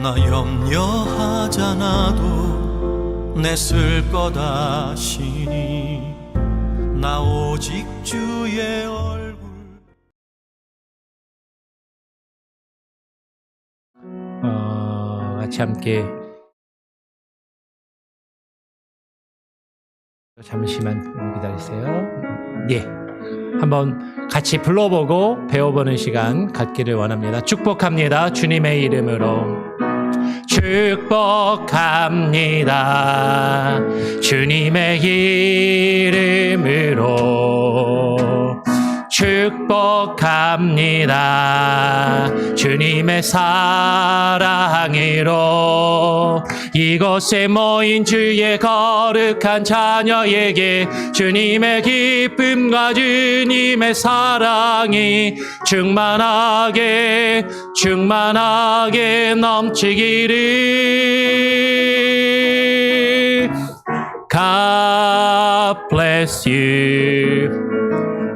나 염려하잖아도 내 쓸 거다 시니 나 오직 주의 얼굴. 같이 함께 잠시만 기다리세요. 예, 한번 같이 불러보고 배워보는 시간 갖기를 원합니다. 축복합니다. 주님의 이름으로 축복합니다. 주님의 이름으로 축복합니다. 주님의 사랑으로 이곳에 모인 주의 거룩한 자녀에게 주님의 기쁨과 주님의 사랑이 충만하게 넘치기를. God bless you.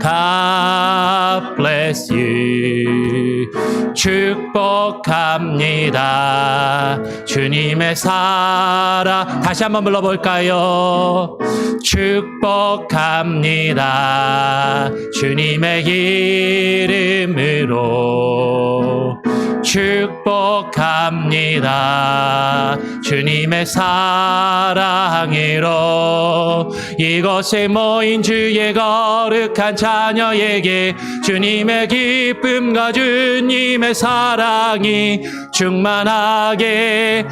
God bless you. 축복합니다. 주님의 사랑. 다시 한번 불러볼까요? 축복합니다. 주님의 이름으로 축복합니다. 주님의 사랑으로 이곳에 모인 주의 거룩한 자녀에게 주님의 기쁨과 주님의 사랑이 충만하게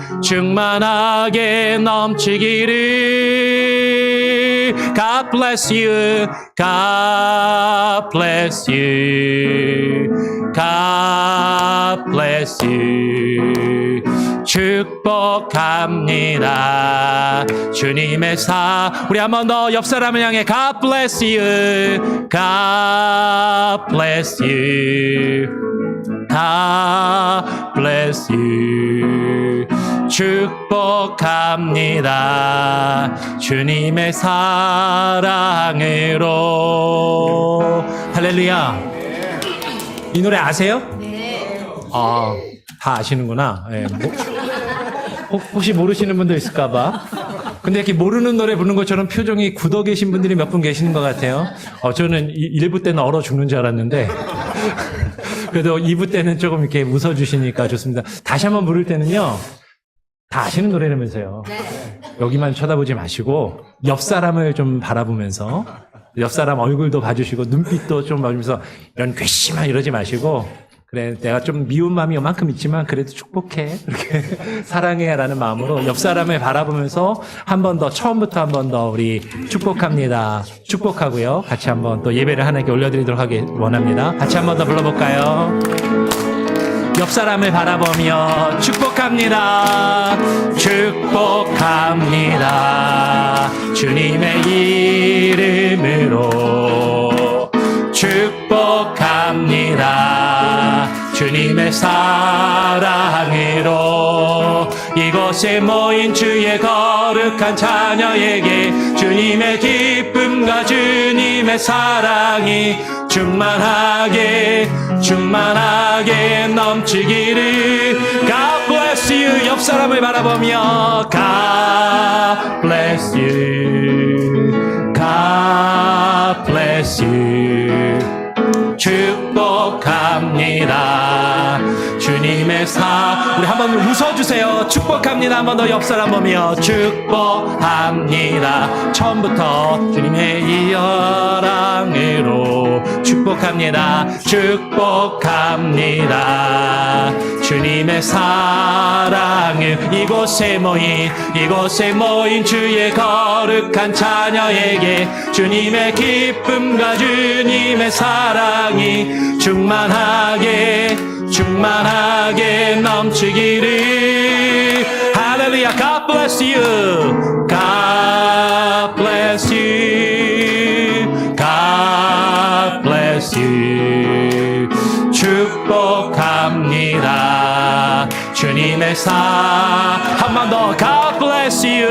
넘치기를. God bless you. God bless you. God bless you. 축복합니다. 주님의 우리 한 번 더 옆 사람을 향해 God bless you. God bless you. God bless you. 축복합니다. 주님의 사랑으로. 할렐루야. 이 노래 아세요? 네. 다 아시는구나. 네, 혹시 모르시는 분도 있을까봐. 근데 이렇게 모르는 노래 부르는 것처럼 표정이 굳어 계신 분들이 몇 분 계시는 것 같아요. 저는 1부 때는 얼어 죽는 줄 알았는데. 그래도 2부 때는 조금 이렇게 웃어주시니까 좋습니다. 다시 한번 부를 때는요. 다 아시는 노래라면서요. 네. 여기만 쳐다보지 마시고 옆 사람을 좀 바라보면서 옆 사람 얼굴도 봐주시고 눈빛도 좀 봐주면서 이런 괘씸한 이러지 마시고 그래 내가 좀 미운 마음이 요만큼 있지만 그래도 축복해 이렇게 사랑해라는 마음으로 옆 사람을 바라보면서 한 번 더 처음부터 한 번 더 우리 축복합니다. 축복하고요. 같이 한번 또 예배를 하나님께 올려드리도록 하기 원합니다. 같이 한 번 더 불러볼까요? 옆 사람을 바라보며 축복합니다. 축복합니다. 주님의 이름으로 축복합니다. 주님의 사랑으로 이곳에 모인 주의 거룩한 자녀에게 주님의 기쁨과 주님의 사랑이 충만하게 넘치기를. God bless you. 옆 사람을 바라보며 God bless you. God bless you. 축복합니다. 주님의 우리 한번 웃어주세요. 축복합니다. 한 번 더 옆 사람 보며 축복합니다. 처음부터 주님의 이어랑으로 축복합니다. 축복합니다. 주님의 사랑을 이곳에 모인 주의 거룩한 자녀에게 주님의 기쁨과 주님의 사랑이 충만하게 넘치기를. 할렐루야. God bless you. God bless you. God bless you. 축복합니다. 주님의 한 번 더 God bless you.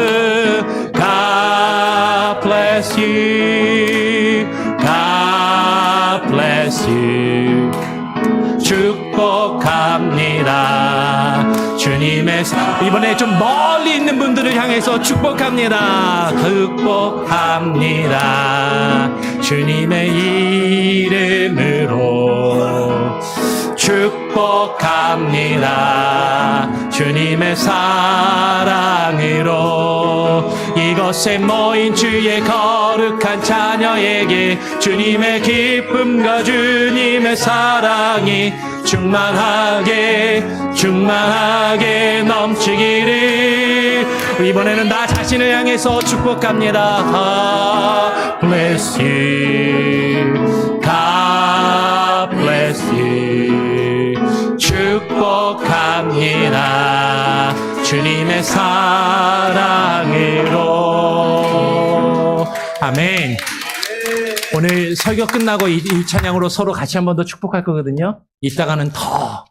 God bless you. God bless you. 축복합니다. 주님의 이번에 좀 멀리 있는 분들을 향해서 축복합니다. 극복합니다. 주님의 이름으로 축복합니다. 주님의 사랑으로 이것에 모인 주의 거룩한 자녀에게 주님의 기쁨과 주님의 사랑이 충만하게 넘치기를. 이번에는 나 자신을 향해서 축복합니다. God bless you. God bless you. 축복합니다. 주님의 사랑으로. 아멘. 오늘 설교 끝나고 이 찬양으로 서로 같이 한 번 더 축복할 거거든요. 이따가는 더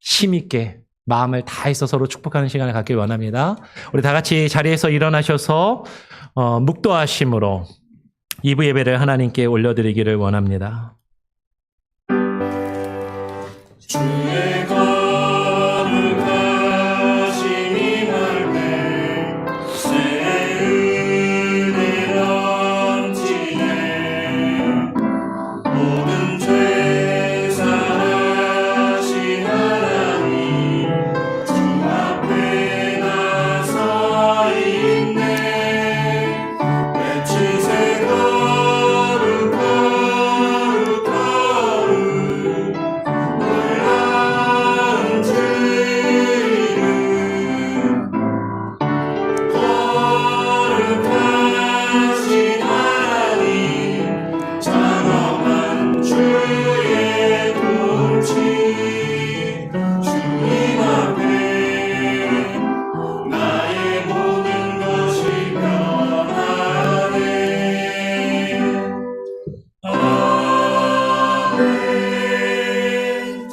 힘있게 마음을 다해서 서로 축복하는 시간을 갖길 원합니다. 우리 다 같이 자리에서 일어나셔서 묵도하심으로 2부 예배를 하나님께 올려드리기를 원합니다. 주의 거룩하심이 넓네 새 은혜 넘치네 모든 죄 사하신 하나님 주 앞에 나서 있네 외치세 거룩 거룩 거룩 놀라운 주 이름 거룩하신 하나님 장엄한 주의 통치 주님 앞에 나의 모든 것이 변하네. 아멘.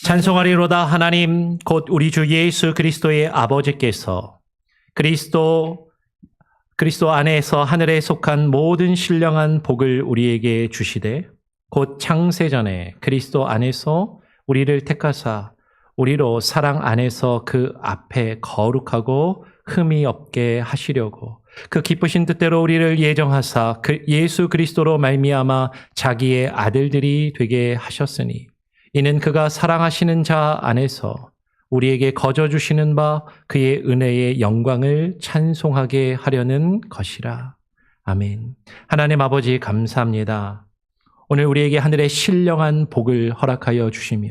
찬송하리로다. 하나님 곧 우리 주 예수 그리스도의 아버지께서 그리스도 안에서 하늘에 속한 모든 신령한 복을 우리에게 주시되 곧 창세전에 그리스도 안에서 우리를 택하사 우리로 사랑 안에서 그 앞에 거룩하고 흠이 없게 하시려고 그 기쁘신 뜻대로 우리를 예정하사 그 예수 그리스도로 말미암아 자기의 아들들이 되게 하셨으니 이는 그가 사랑하시는 자 안에서 우리에게 거저 주시는 바 그의 은혜의 영광을 찬송하게 하려는 것이라. 아멘. 하나님 아버지 감사합니다. 오늘 우리에게 하늘의 신령한 복을 허락하여 주시며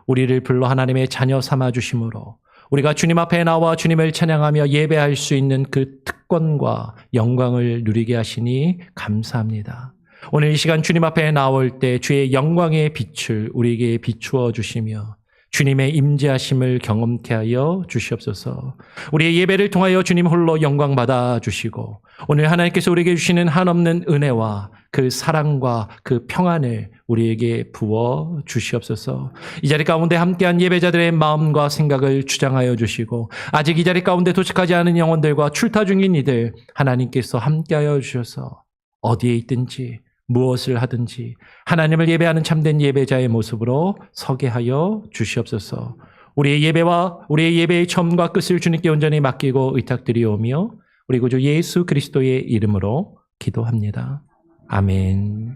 우리를 불러 하나님의 자녀 삼아 주심으로 우리가 주님 앞에 나와 주님을 찬양하며 예배할 수 있는 그 특권과 영광을 누리게 하시니 감사합니다. 오늘 이 시간 주님 앞에 나올 때 주의 영광의 빛을 우리에게 비추어 주시며 주님의 임재하심을 경험케 하여 주시옵소서. 우리의 예배를 통하여 주님 홀로 영광 받아 주시고 오늘 하나님께서 우리에게 주시는 한없는 은혜와 그 사랑과 그 평안을 우리에게 부어 주시옵소서. 이 자리 가운데 함께한 예배자들의 마음과 생각을 주장하여 주시고 아직 이 자리 가운데 도착하지 않은 영혼들과 출타 중인 이들 하나님께서 함께하여 주셔서 어디에 있든지 무엇을 하든지 하나님을 예배하는 참된 예배자의 모습으로 서게 하여 주시옵소서. 우리의 예배와 우리의 예배의 처음과 끝을 주님께 온전히 맡기고 의탁드리오며 우리 구주 예수 그리스도의 이름으로 기도합니다. 아멘.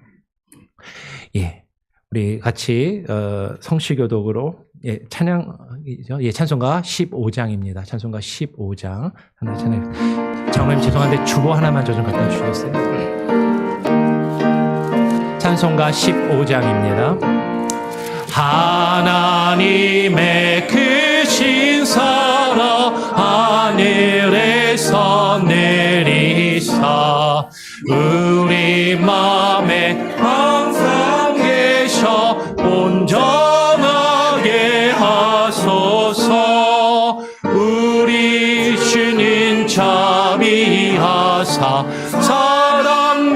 예, 우리 같이 성시교독으로 찬양이죠. 찬송가 15장입니다. 찬송가 15장 하나 찬양. 장로님 죄송한데 주보 하나만 저 좀 갖다 주시겠어요? 찬송가 15장입니다. 하나님의 크신 사랑 하늘에서 내리사 우리 마음에 항상 계셔 온전하게 하소서. 우리 주님 자비하사 사랑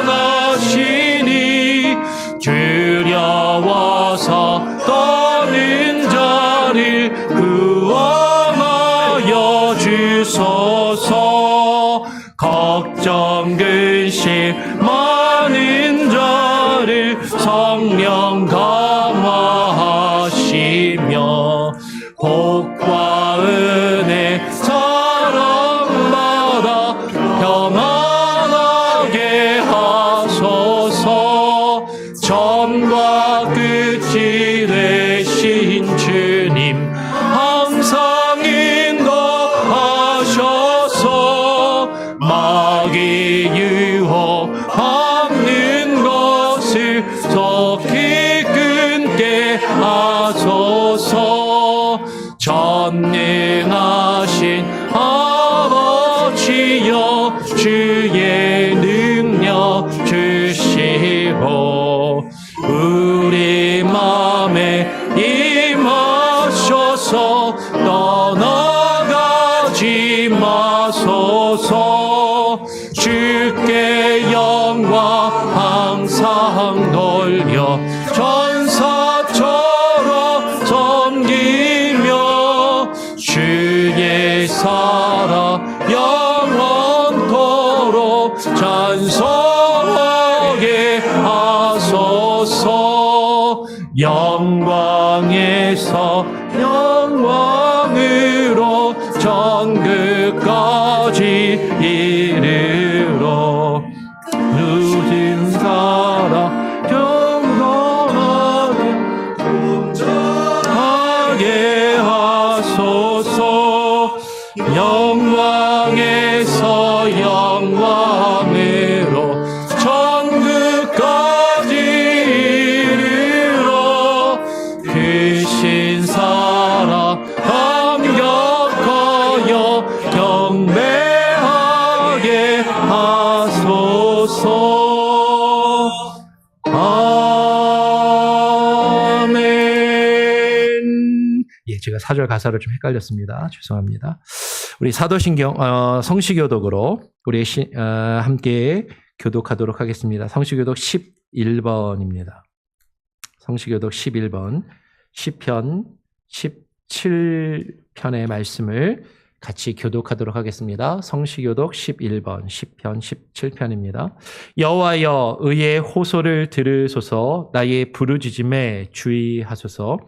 무한하시니 두려워서 떠는 자를 구원하여 주소서. 걱정 근심 많은 자를 성령 감화하시며 처음과 끝이 되신 주님 항상 인도하셔서 마귀 유혹하는 것을 속히 끊게 하소서. 전능하신 아버지여 주의 능력 주시고 우리 마음에 임하셔서 떠나가지 마소서. 주께 영광 항상 돌려 전사처럼 섬기며 주의 사랑 영원토록 찬송하게 하소서. 영광에서 영광으로 전끝까지 이르러 누진 사랑 경건하게 온전하게 하소서. 영광에서 영광으로 천국까지 이르러 크신 사랑 감격하여 경배하게 하소서. 아멘. 예, 제가 4절 가사를 좀 헷갈렸습니다. 죄송합니다. 우리 사도신경 성시교독으로 우리 함께 교독하도록 하겠습니다. 성시교독 11번입니다. 성시교독 11번 시편 17편의 말씀을 같이 교독하도록 하겠습니다. 성시교독 11번 시편 17편입니다. 여호와여 의의 호소를 들으소서. 나의 부르짖음에 주의하소서.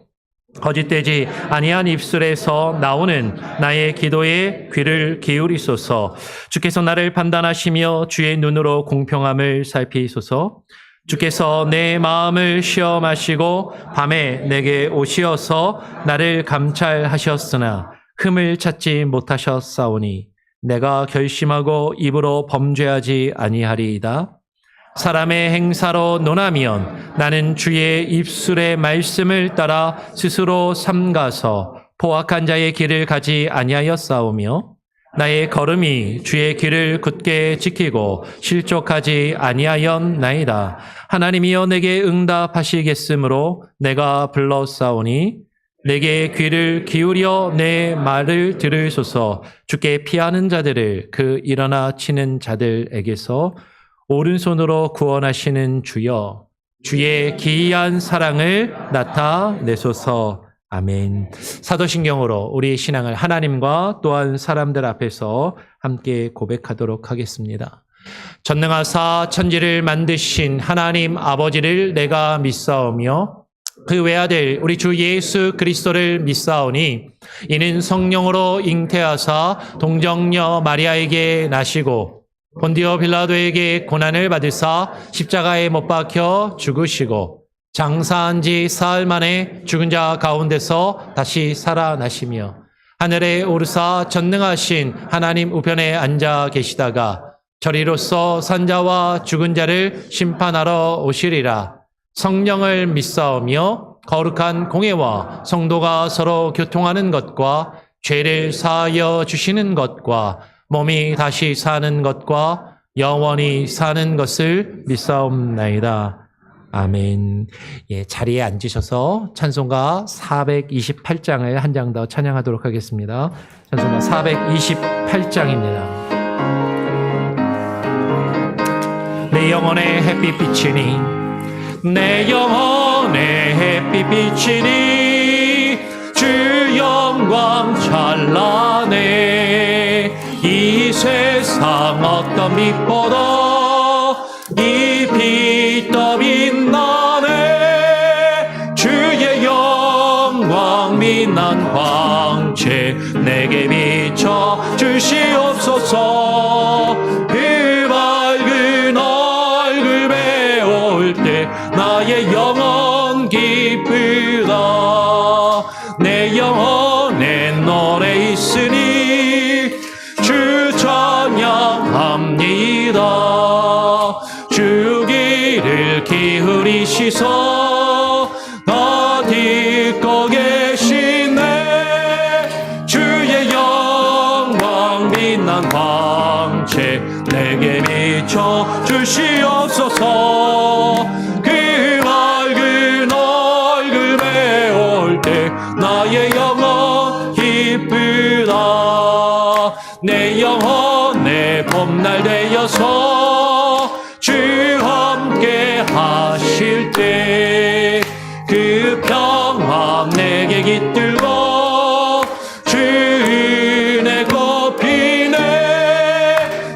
거짓되지 아니한 입술에서 나오는 나의 기도에 귀를 기울이소서. 주께서 나를 판단하시며 주의 눈으로 공평함을 살피소서. 주께서 내 마음을 시험하시고 밤에 내게 오시어서 나를 감찰하셨으나 흠을 찾지 못하셨사오니 내가 결심하고 입으로 범죄하지 아니하리이다. 사람의 행사로 논하면 나는 주의 입술의 말씀을 따라 스스로 삼가서 포악한 자의 길을 가지 아니하였사오며 나의 걸음이 주의 길을 굳게 지키고 실족하지 아니하였나이다. 하나님이여 내게 응답하시겠으므로 내가 불렀사오니 내게 귀를 기울여 내 말을 들으소서. 주께 피하는 자들을 그 일어나 치는 자들에게서 오른손으로 구원하시는 주여 주의 기이한 사랑을 나타내소서. 아멘. 사도신경으로 우리 신앙을 하나님과 또한 사람들 앞에서 함께 고백하도록 하겠습니다. 전능하사 천지를 만드신 하나님 아버지를 내가 믿사오며 그 외아들 우리 주 예수 그리스도를 믿사오니 이는 성령으로 잉태하사 동정녀 마리아에게 나시고 본디오 빌라도에게 고난을 받으사 십자가에 못 박혀 죽으시고 장사한 지 사흘 만에 죽은 자 가운데서 다시 살아나시며 하늘에 오르사 전능하신 하나님 우편에 앉아 계시다가 저리로서 산자와 죽은 자를 심판하러 오시리라. 성령을 믿사오며 거룩한 공예와 성도가 서로 교통하는 것과 죄를 사하여 주시는 것과 몸이 다시 사는 것과 영원히 사는 것을 믿사옵나이다. 아멘. 예, 자리에 앉으셔서 찬송가 428장을 한 장 더 찬양하도록 하겠습니다. 찬송가 428장입니다. 내 영혼의 햇빛 비치니 내 영혼의 햇빛 비치니 주 영광 찬란해. 이 세상 어떤 빛보다 이 빛 더 빛나네. 주의 영광 빛난 광채 내게 비춰 주시옵소서. 그 밝은 얼굴 배울 때 나의 나의 영혼 기쁘다. 내 영혼에 노래 있으니 주 찬양합니다. 주 귀를 기울이시소 나 듣고 계시네. 주의 영광 빛난 광채 내게 비춰 주시옵소서. 그 밝은 얼굴 배울 때 나의 영혼 기쁘다. 내 영혼의 봄날 되어서 주 함께 하실 때 그 평화 내게 깃들고 주 은혜 곱히네.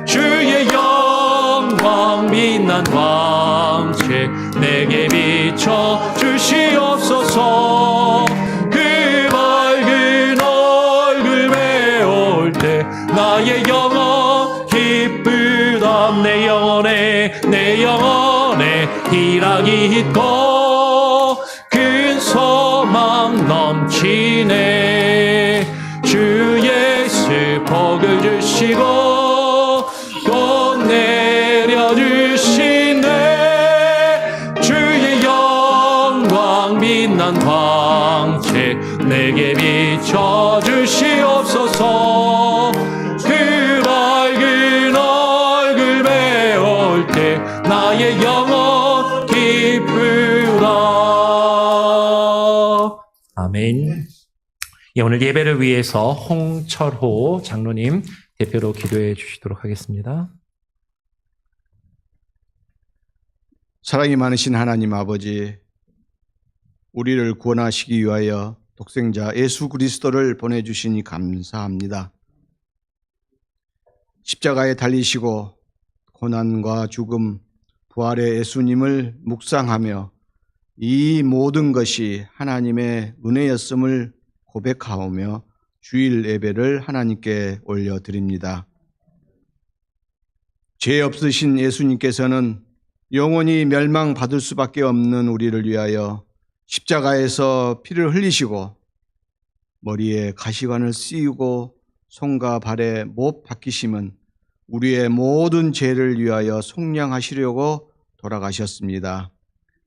주의 영광 빛난 광채 내게 비춰 주시옵소서. 그 밝은 얼굴 배울 때 나의 영혼 기쁘다. 내 영혼에 희락이 있고 큰 소망 넘치네. 주 예수 복을 주시고 또 내려주시네. 주의 영광 빛난 광채 내게 비춰 주시옵소서. 그 밝은 얼굴 배울 때 나의 영혼 기쁘다. 아멘. 예, 오늘 예배를 위해서 홍철호 장로님 대표로 기도해 주시도록 하겠습니다. 사랑이 많으신 하나님 아버지, 우리를 구원하시기 위하여 독생자 예수 그리스도를 보내주시니 감사합니다. 십자가에 달리시고 고난과 죽음, 부활의 예수님을 묵상하며 이 모든 것이 하나님의 은혜였음을 고백하오며 주일 예배를 하나님께 올려드립니다. 죄 없으신 예수님께서는 영원히 멸망받을 수밖에 없는 우리를 위하여 십자가에서 피를 흘리시고 머리에 가시관을 씌우고 손과 발에 못 박히심은 우리의 모든 죄를 위하여 속량하시려고 돌아가셨습니다.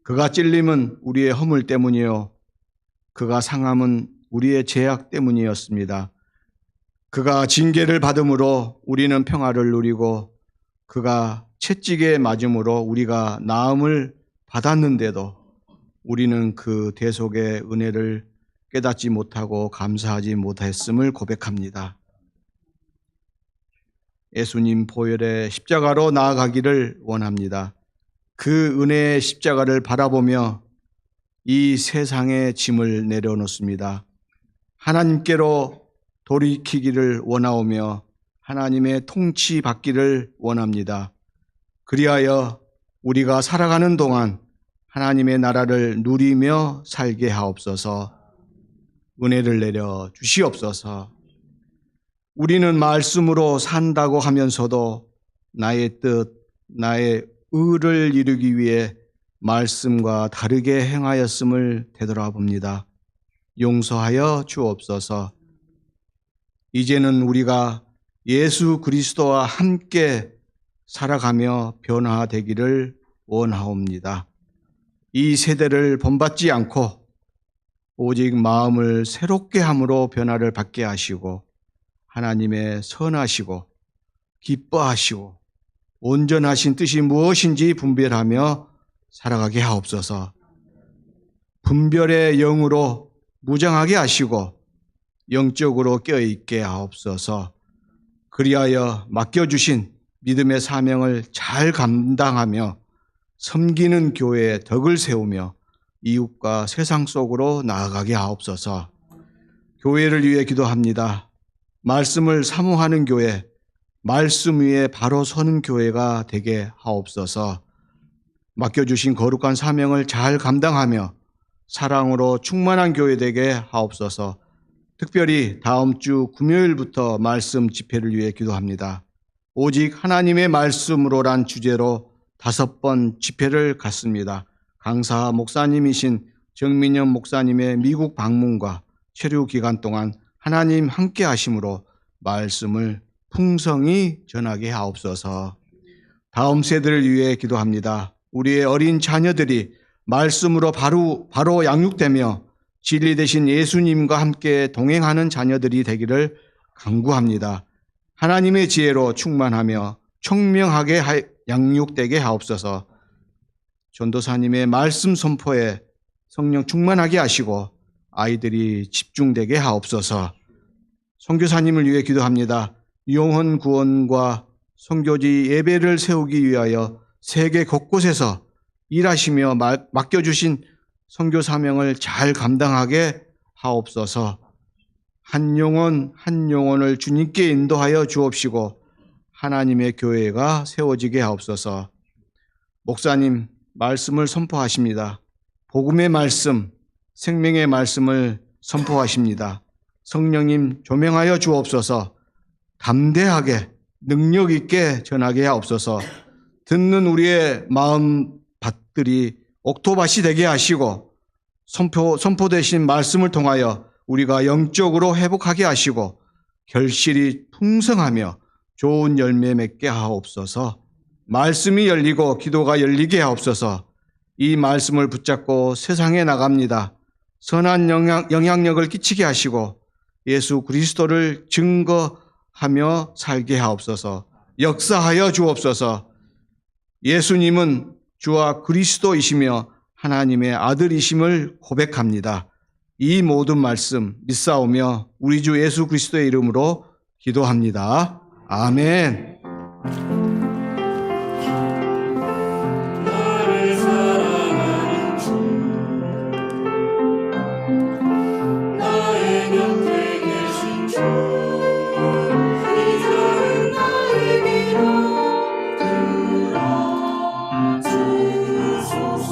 그가 찔림은 우리의 허물 때문이요 그가 상함은 우리의 죄악 때문이었습니다. 그가 징계를 받음으로 우리는 평화를 누리고 그가 채찍에 맞음으로 우리가 나음을 받았는데도 우리는 그 대속의 은혜를 깨닫지 못하고 감사하지 못했음을 고백합니다. 예수님 보혈의 십자가로 나아가기를 원합니다. 그 은혜의 십자가를 바라보며 이 세상의 짐을 내려놓습니다. 하나님께로 돌이키기를 원하오며 하나님의 통치 받기를 원합니다. 그리하여 우리가 살아가는 동안 하나님의 나라를 누리며 살게 하옵소서. 은혜를 내려 주시옵소서. 우리는 말씀으로 산다고 하면서도 나의 뜻, 나의 의를 이루기 위해 말씀과 다르게 행하였음을 되돌아봅니다. 용서하여 주옵소서. 이제는 우리가 예수 그리스도와 함께 살아가며 변화되기를 원하옵니다. 이 세대를 본받지 않고 오직 마음을 새롭게 함으로 변화를 받게 하시고 하나님의 선하시고 기뻐하시고 온전하신 뜻이 무엇인지 분별하며 살아가게 하옵소서. 분별의 영으로 무장하게 하시고 영적으로 깨어있게 하옵소서. 그리하여 맡겨주신 믿음의 사명을 잘 감당하며 섬기는 교회의 덕을 세우며 이웃과 세상 속으로 나아가게 하옵소서. 교회를 위해 기도합니다. 말씀을 사모하는 교회, 말씀 위에 바로 서는 교회가 되게 하옵소서. 맡겨주신 거룩한 사명을 잘 감당하며 사랑으로 충만한 교회 되게 하옵소서. 특별히 다음 주 금요일부터 말씀 집회를 위해 기도합니다. 오직 하나님의 말씀으로란 주제로 5번 집회를 갖습니다. 강사 목사님이신 정민현 목사님의 미국 방문과 체류 기간 동안 하나님 함께 하심으로 말씀을 풍성히 전하게 하옵소서. 다음 세대를 위해 기도합니다. 우리의 어린 자녀들이 말씀으로 바로 양육되며 진리 되신 예수님과 함께 동행하는 자녀들이 되기를 간구합니다. 하나님의 지혜로 충만하며 총명하게 양육되게 하옵소서. 전도사님의 말씀 선포에 성령 충만하게 하시고 아이들이 집중되게 하옵소서. 선교사님을 위해 기도합니다. 영혼 구원과 선교지 예배를 세우기 위하여 세계 곳곳에서 일하시며 맡겨주신 선교 사명을 잘 감당하게 하옵소서. 한 영혼 한 영혼을 주님께 인도하여 주옵시고 하나님의 교회가 세워지게 하옵소서. 목사님 말씀을 선포하십니다. 복음의 말씀, 생명의 말씀을 선포하십니다. 성령님 조명하여 주옵소서. 담대하게 능력 있게 전하게 하옵소서. 듣는 우리의 마음 밭들이 옥토밭이 되게 하시고 선포되신 말씀을 통하여 우리가 영적으로 회복하게 하시고 결실이 풍성하며 좋은 열매 맺게 하옵소서. 말씀이 열리고 기도가 열리게 하옵소서. 이 말씀을 붙잡고 세상에 나갑니다. 선한 영향력을 끼치게 하시고 예수 그리스도를 증거하며 살게 하옵소서. 역사하여 주옵소서. 예수님은 주와 그리스도이시며 하나님의 아들이심을 고백합니다. 이 모든 말씀 믿사오며 우리 주 예수 그리스도의 이름으로 기도합니다. 아멘. 나를 사랑하는 주 나의 곁에 계신 주 이제는 나의 기도 들어주소서.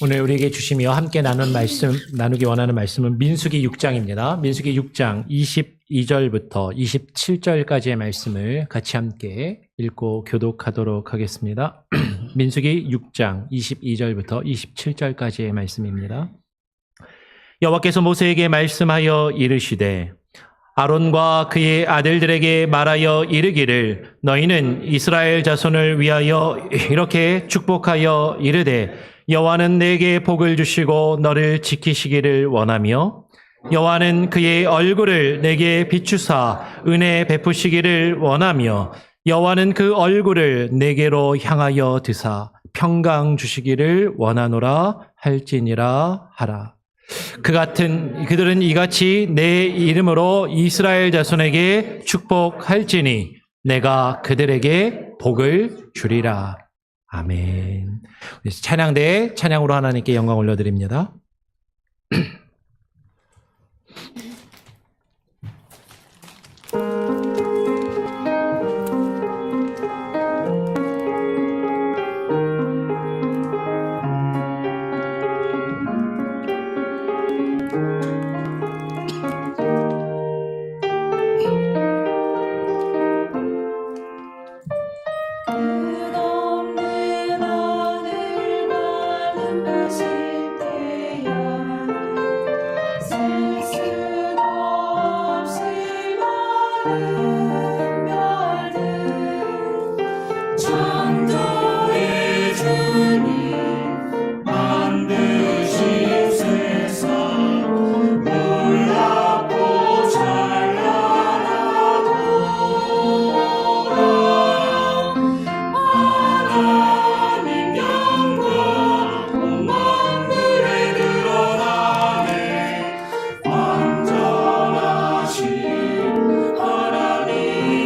오늘 우리에게 주시며 함께 나누기 원하는 말씀은 민수기 6장입니다. 민수기 6장 22절부터 27절까지의 말씀을 같이 함께 읽고 교독하도록 하겠습니다. 민수기 6장 22절부터 27절까지의 말씀입니다. 여호와께서 모세에게 말씀하여 이르시되 아론과 그의 아들들에게 말하여 이르기를 너희는 이스라엘 자손을 위하여 이렇게 축복하여 이르되 여호와는 내게 복을 주시고 너를 지키시기를 원하며 여호와는 그의 얼굴을 내게 비추사 은혜 베푸시기를 원하며 여호와는 그 얼굴을 내게로 향하여 드사 평강 주시기를 원하노라 할지니라 하라. 그들은 이같이 내 이름으로 이스라엘 자손에게 축복할지니 내가 그들에게 복을 주리라. 아멘. 찬양대에 찬양으로 하나님께 영광 올려드립니다. 창조의 주님 만드신 세상 놀랍고 찬란하도다 하나님 영광 온 만물에 드러나네 완전하신 하나님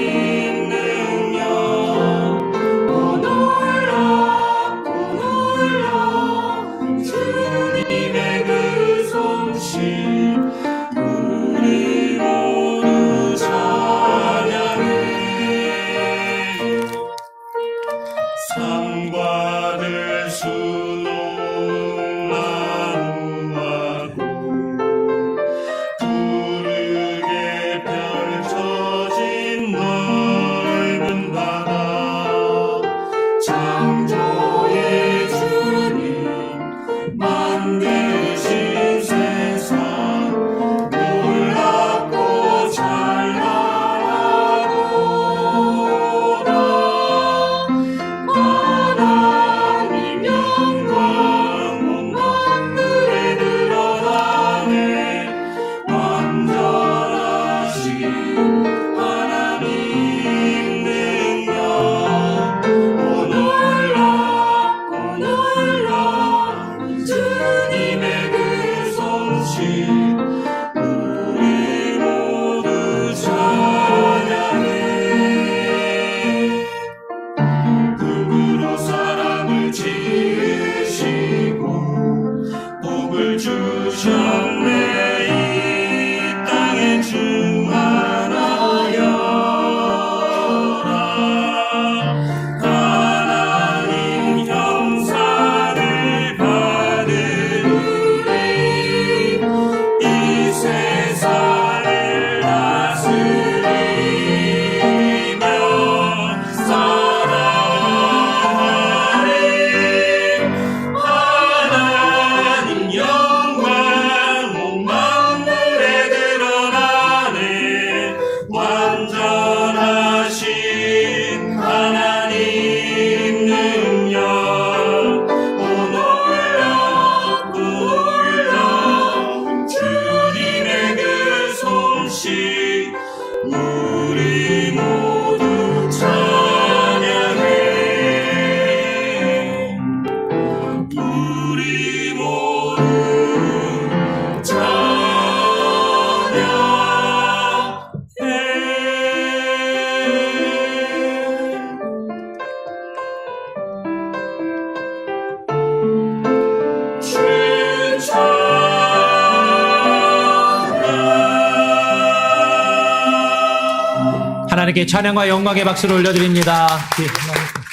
완전하신 하나님 능력 오 놀라 주님의 그 솜씨 우리 모두 찬양해 우리 모두 하나님께 찬양과 영광의 박수를 올려드립니다.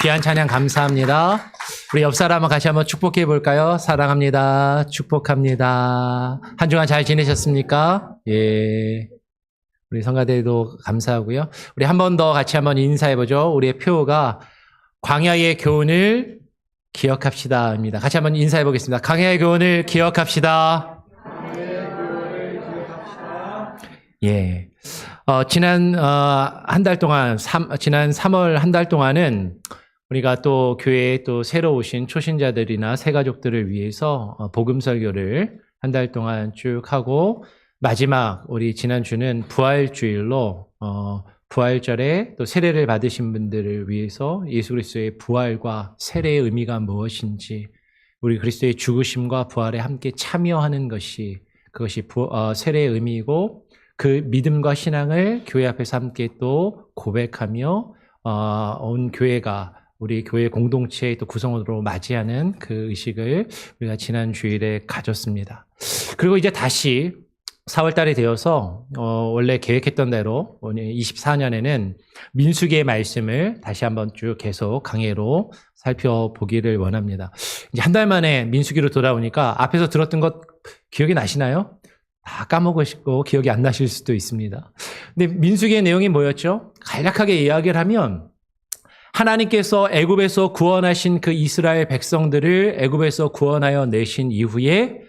귀한 찬양 감사합니다. 우리 옆 사람 같이 한번 축복해 볼까요? 사랑합니다. 축복합니다. 한 주간 잘 지내셨습니까? 예. 우리 성가대도 감사하고요. 우리 한 번 더 같이 한번 인사해 보죠. 우리의 표가 광야의 교훈을 기억합시다입니다. 같이 한번 인사해 보겠습니다. 광야의 교훈을 기억합시다. 예. 지난 한 달 동안 지난 3월 한 달 동안은 우리가 또 교회에 또 새로 오신 초신자들이나 새 가족들을 위해서 복음 설교를 한 달 동안 쭉 하고 마지막 우리 지난주는 부활주일로 부활절에 또 세례를 받으신 분들을 위해서 예수 그리스도의 부활과 세례의 의미가 무엇인지 우리 그리스도의 죽으심과 부활에 함께 참여하는 것이 그것이 세례의 의미이고 그 믿음과 신앙을 교회 앞에서 함께 또 고백하며 온 교회가 우리 교회 공동체의 또 구성원으로 맞이하는 그 의식을 우리가 지난 주일에 가졌습니다. 그리고 이제 다시 4월 달이 되어서 원래 계획했던 대로 24년에는 민수기의 말씀을 다시 한번 쭉 계속 강해로 살펴보기를 원합니다. 이제 한 달 만에 민수기로 돌아오니까 앞에서 들었던 것 기억이 나시나요? 다 까먹으시고 기억이 안 나실 수도 있습니다. 근데 민수기의 내용이 뭐였죠? 간략하게 이야기를 하면 하나님께서 애굽에서 구원하신 그 이스라엘 백성들을 애굽에서 구원하여 내신 이후에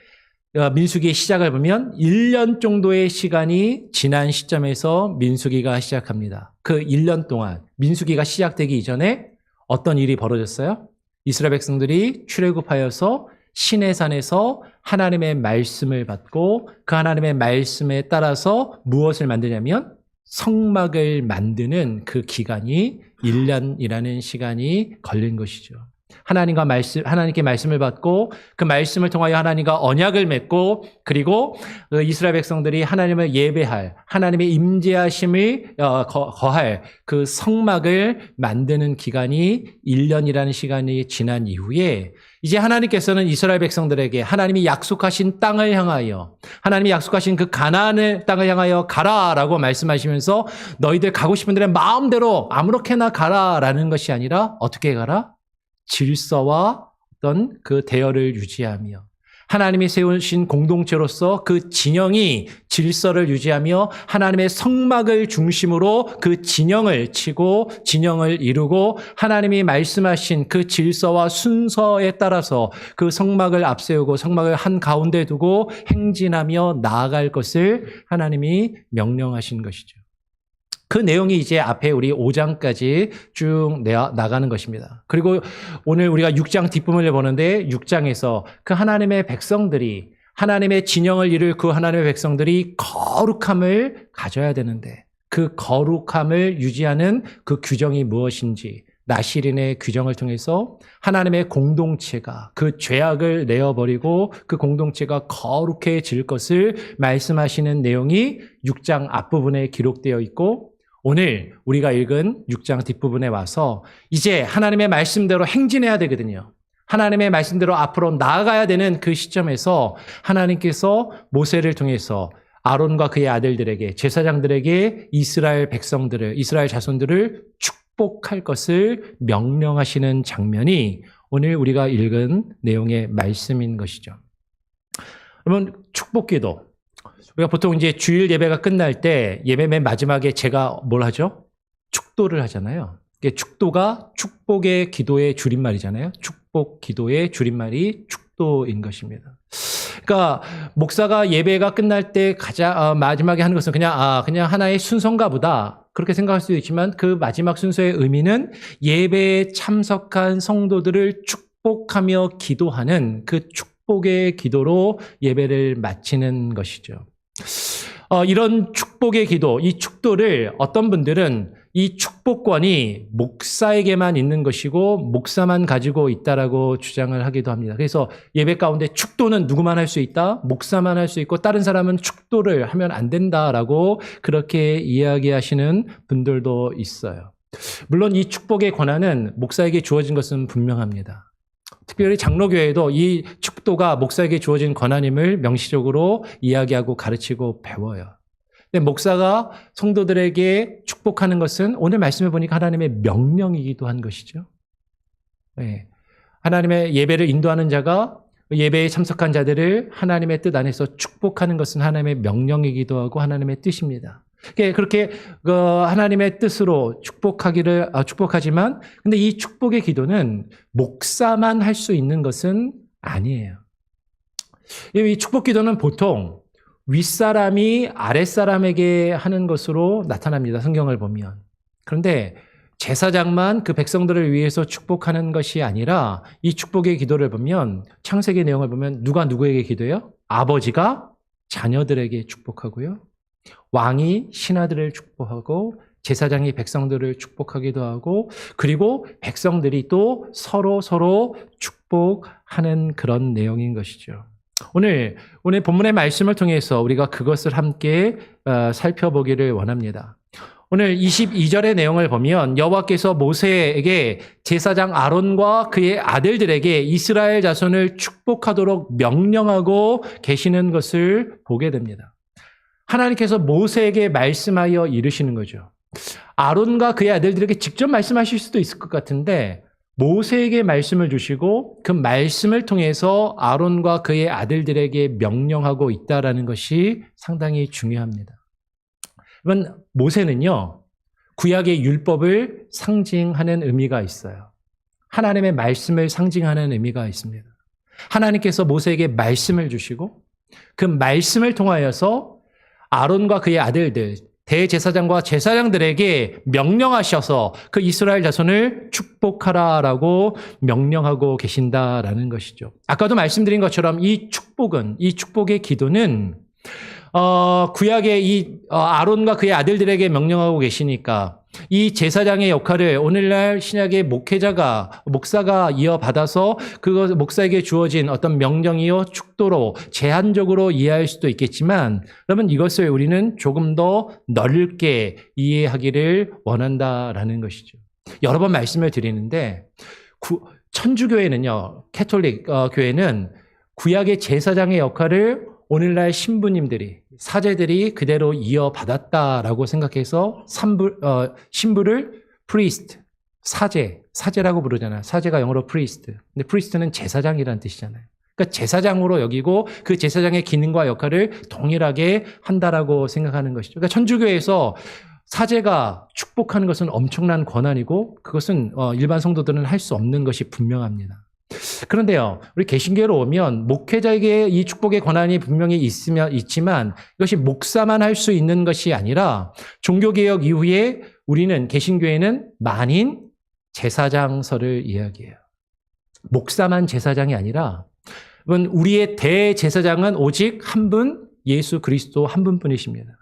민수기의 시작을 보면 1년 정도의 시간이 지난 시점에서 민수기가 시작합니다. 그 1년 동안 민수기가 시작되기 이전에 어떤 일이 벌어졌어요? 이스라엘 백성들이 출애굽하여서 시내산에서 하나님의 말씀을 받고 그 하나님의 말씀에 따라서 무엇을 만드냐면 성막을 만드는 그 기간이 1년이라는 시간이 걸린 것이죠. 하나님께 말씀을 받고 그 말씀을 통하여 하나님과 언약을 맺고 그리고 이스라엘 백성들이 하나님을 예배할 하나님의 임재하심을 거할 그 성막을 만드는 기간이 1년이라는 시간이 지난 이후에 이제 하나님께서는 이스라엘 백성들에게 하나님이 약속하신 땅을 향하여 하나님이 약속하신 그 가나안의 땅을 향하여 가라라고 말씀하시면서 너희들 가고 싶은 데는 마음대로 아무렇게나 가라라는 것이 아니라 어떻게 가라? 질서와 어떤 그 대열을 유지하며 하나님이 세우신 공동체로서 그 진영이 질서를 유지하며 하나님의 성막을 중심으로 그 진영을 치고 진영을 이루고 하나님이 말씀하신 그 질서와 순서에 따라서 그 성막을 앞세우고 성막을 한가운데 두고 행진하며 나아갈 것을 하나님이 명령하신 것이죠. 그 내용이 이제 앞에 우리 5장까지 쭉 나가는 것입니다. 그리고 오늘 우리가 6장 뒷부분을 보는데 6장에서 그 하나님의 백성들이 하나님의 진영을 이룰 그 하나님의 백성들이 거룩함을 가져야 되는데 그 거룩함을 유지하는 그 규정이 무엇인지 나시린의 규정을 통해서 하나님의 공동체가 그 죄악을 내어버리고 그 공동체가 거룩해질 것을 말씀하시는 내용이 6장 앞부분에 기록되어 있고 오늘 우리가 읽은 6장 뒷부분에 와서 이제 하나님의 말씀대로 행진해야 되거든요. 하나님의 말씀대로 앞으로 나아가야 되는 그 시점에서 하나님께서 모세를 통해서 아론과 그의 아들들에게 제사장들에게 이스라엘 백성들을 이스라엘 자손들을 축복할 것을 명령하시는 장면이 오늘 우리가 읽은 내용의 말씀인 것이죠. 그러면 축복기도 우리가 보통 이제 주일 예배가 끝날 때 예배 맨 마지막에 제가 뭘 하죠? 축도를 하잖아요. 축도가 축복의 기도의 줄임말이잖아요. 축복 기도의 줄임말이 축도인 것입니다. 그러니까 목사가 예배가 끝날 때 가장 마지막에 하는 것은 그냥 하나의 순서인가 보다. 그렇게 생각할 수도 있지만 그 마지막 순서의 의미는 예배에 참석한 성도들을 축복하며 기도하는 그 축복의 기도로 예배를 마치는 것이죠. 이런 축복의 기도, 이 축도를 어떤 분들은 이 축복권이 목사에게만 있는 것이고 목사만 가지고 있다라고 주장을 하기도 합니다. 그래서 예배 가운데 축도는 누구만 할 수 있다? 목사만 할 수 있고 다른 사람은 축도를 하면 안 된다라고 그렇게 이야기하시는 분들도 있어요. 물론 이 축복의 권한은 목사에게 주어진 것은 분명합니다. 특별히 장로교회도 이 축도가 목사에게 주어진 권한임을 명시적으로 이야기하고 가르치고 배워요. 근데 목사가 성도들에게 축복하는 것은 오늘 말씀해 보니까 하나님의 명령이기도 한 것이죠. 네. 하나님의 예배를 인도하는 자가 예배에 참석한 자들을 하나님의 뜻 안에서 축복하는 것은 하나님의 명령이기도 하고 하나님의 뜻입니다. 그렇게 하나님의 뜻으로 축복하지만 근데 이 축복의 기도는 목사만 할 수 있는 것은 아니에요. 이 축복 기도는 보통 윗사람이 아랫사람에게 하는 것으로 나타납니다. 성경을 보면. 그런데 제사장만 그 백성들을 위해서 축복하는 것이 아니라 이 축복의 기도를 보면 창세기 내용을 보면 누가 누구에게 기도해요? 아버지가 자녀들에게 축복하고요. 왕이 신하들을 축복하고 제사장이 백성들을 축복하기도 하고 그리고 백성들이 또 서로 축복하는 그런 내용인 것이죠. 오늘 본문의 말씀을 통해서 우리가 그것을 함께 살펴보기를 원합니다. 오늘 22절의 내용을 보면 여호와께서 모세에게 제사장 아론과 그의 아들들에게 이스라엘 자손을 축복하도록 명령하고 계시는 것을 보게 됩니다. 하나님께서 모세에게 말씀하여 이르시는 거죠. 아론과 그의 아들들에게 직접 말씀하실 수도 있을 것 같은데 모세에게 말씀을 주시고 그 말씀을 통해서 아론과 그의 아들들에게 명령하고 있다는 것이 상당히 중요합니다. 그러면 모세는요, 구약의 율법을 상징하는 의미가 있어요. 하나님의 말씀을 상징하는 의미가 있습니다. 하나님께서 모세에게 말씀을 주시고 그 말씀을 통하여서 아론과 그의 아들들, 대제사장과 제사장들에게 명령하셔서 그 이스라엘 자손을 축복하라라고 명령하고 계신다라는 것이죠. 아까도 말씀드린 것처럼 이 축복의 기도는 구약의 이 아론과 그의 아들들에게 명령하고 계시니까 이 제사장의 역할을 오늘날 신약의 목사가 이어받아서 그것 목사에게 주어진 어떤 명령이요 축도로 제한적으로 이해할 수도 있겠지만 여러분 이것을 우리는 조금 더 넓게 이해하기를 원한다라는 것이죠. 여러 번 말씀을 드리는데 천주교회는요, 캐톨릭 교회는 구약의 제사장의 역할을 오늘날 신부님들이 사제들이 그대로 이어받았다라고 생각해서 신부를 priest, 사제라고 부르잖아요. 사제가 영어로 priest. 근데 priest는 제사장이라는 뜻이잖아요. 그러니까 제사장으로 여기고 그 제사장의 기능과 역할을 동일하게 한다라고 생각하는 것이죠. 그러니까 천주교에서 사제가 축복하는 것은 엄청난 권한이고 그것은 일반 성도들은 할 수 없는 것이 분명합니다. 그런데요, 우리 개신교로 오면 목회자에게 이 축복의 권한이 분명히 있지만 이것이 목사만 할 수 있는 것이 아니라 종교개혁 이후에 우리는 개신교회는 만인 제사장설을 이야기해요. 목사만 제사장이 아니라 우리의 대제사장은 오직 한 분, 예수 그리스도 한 분뿐이십니다.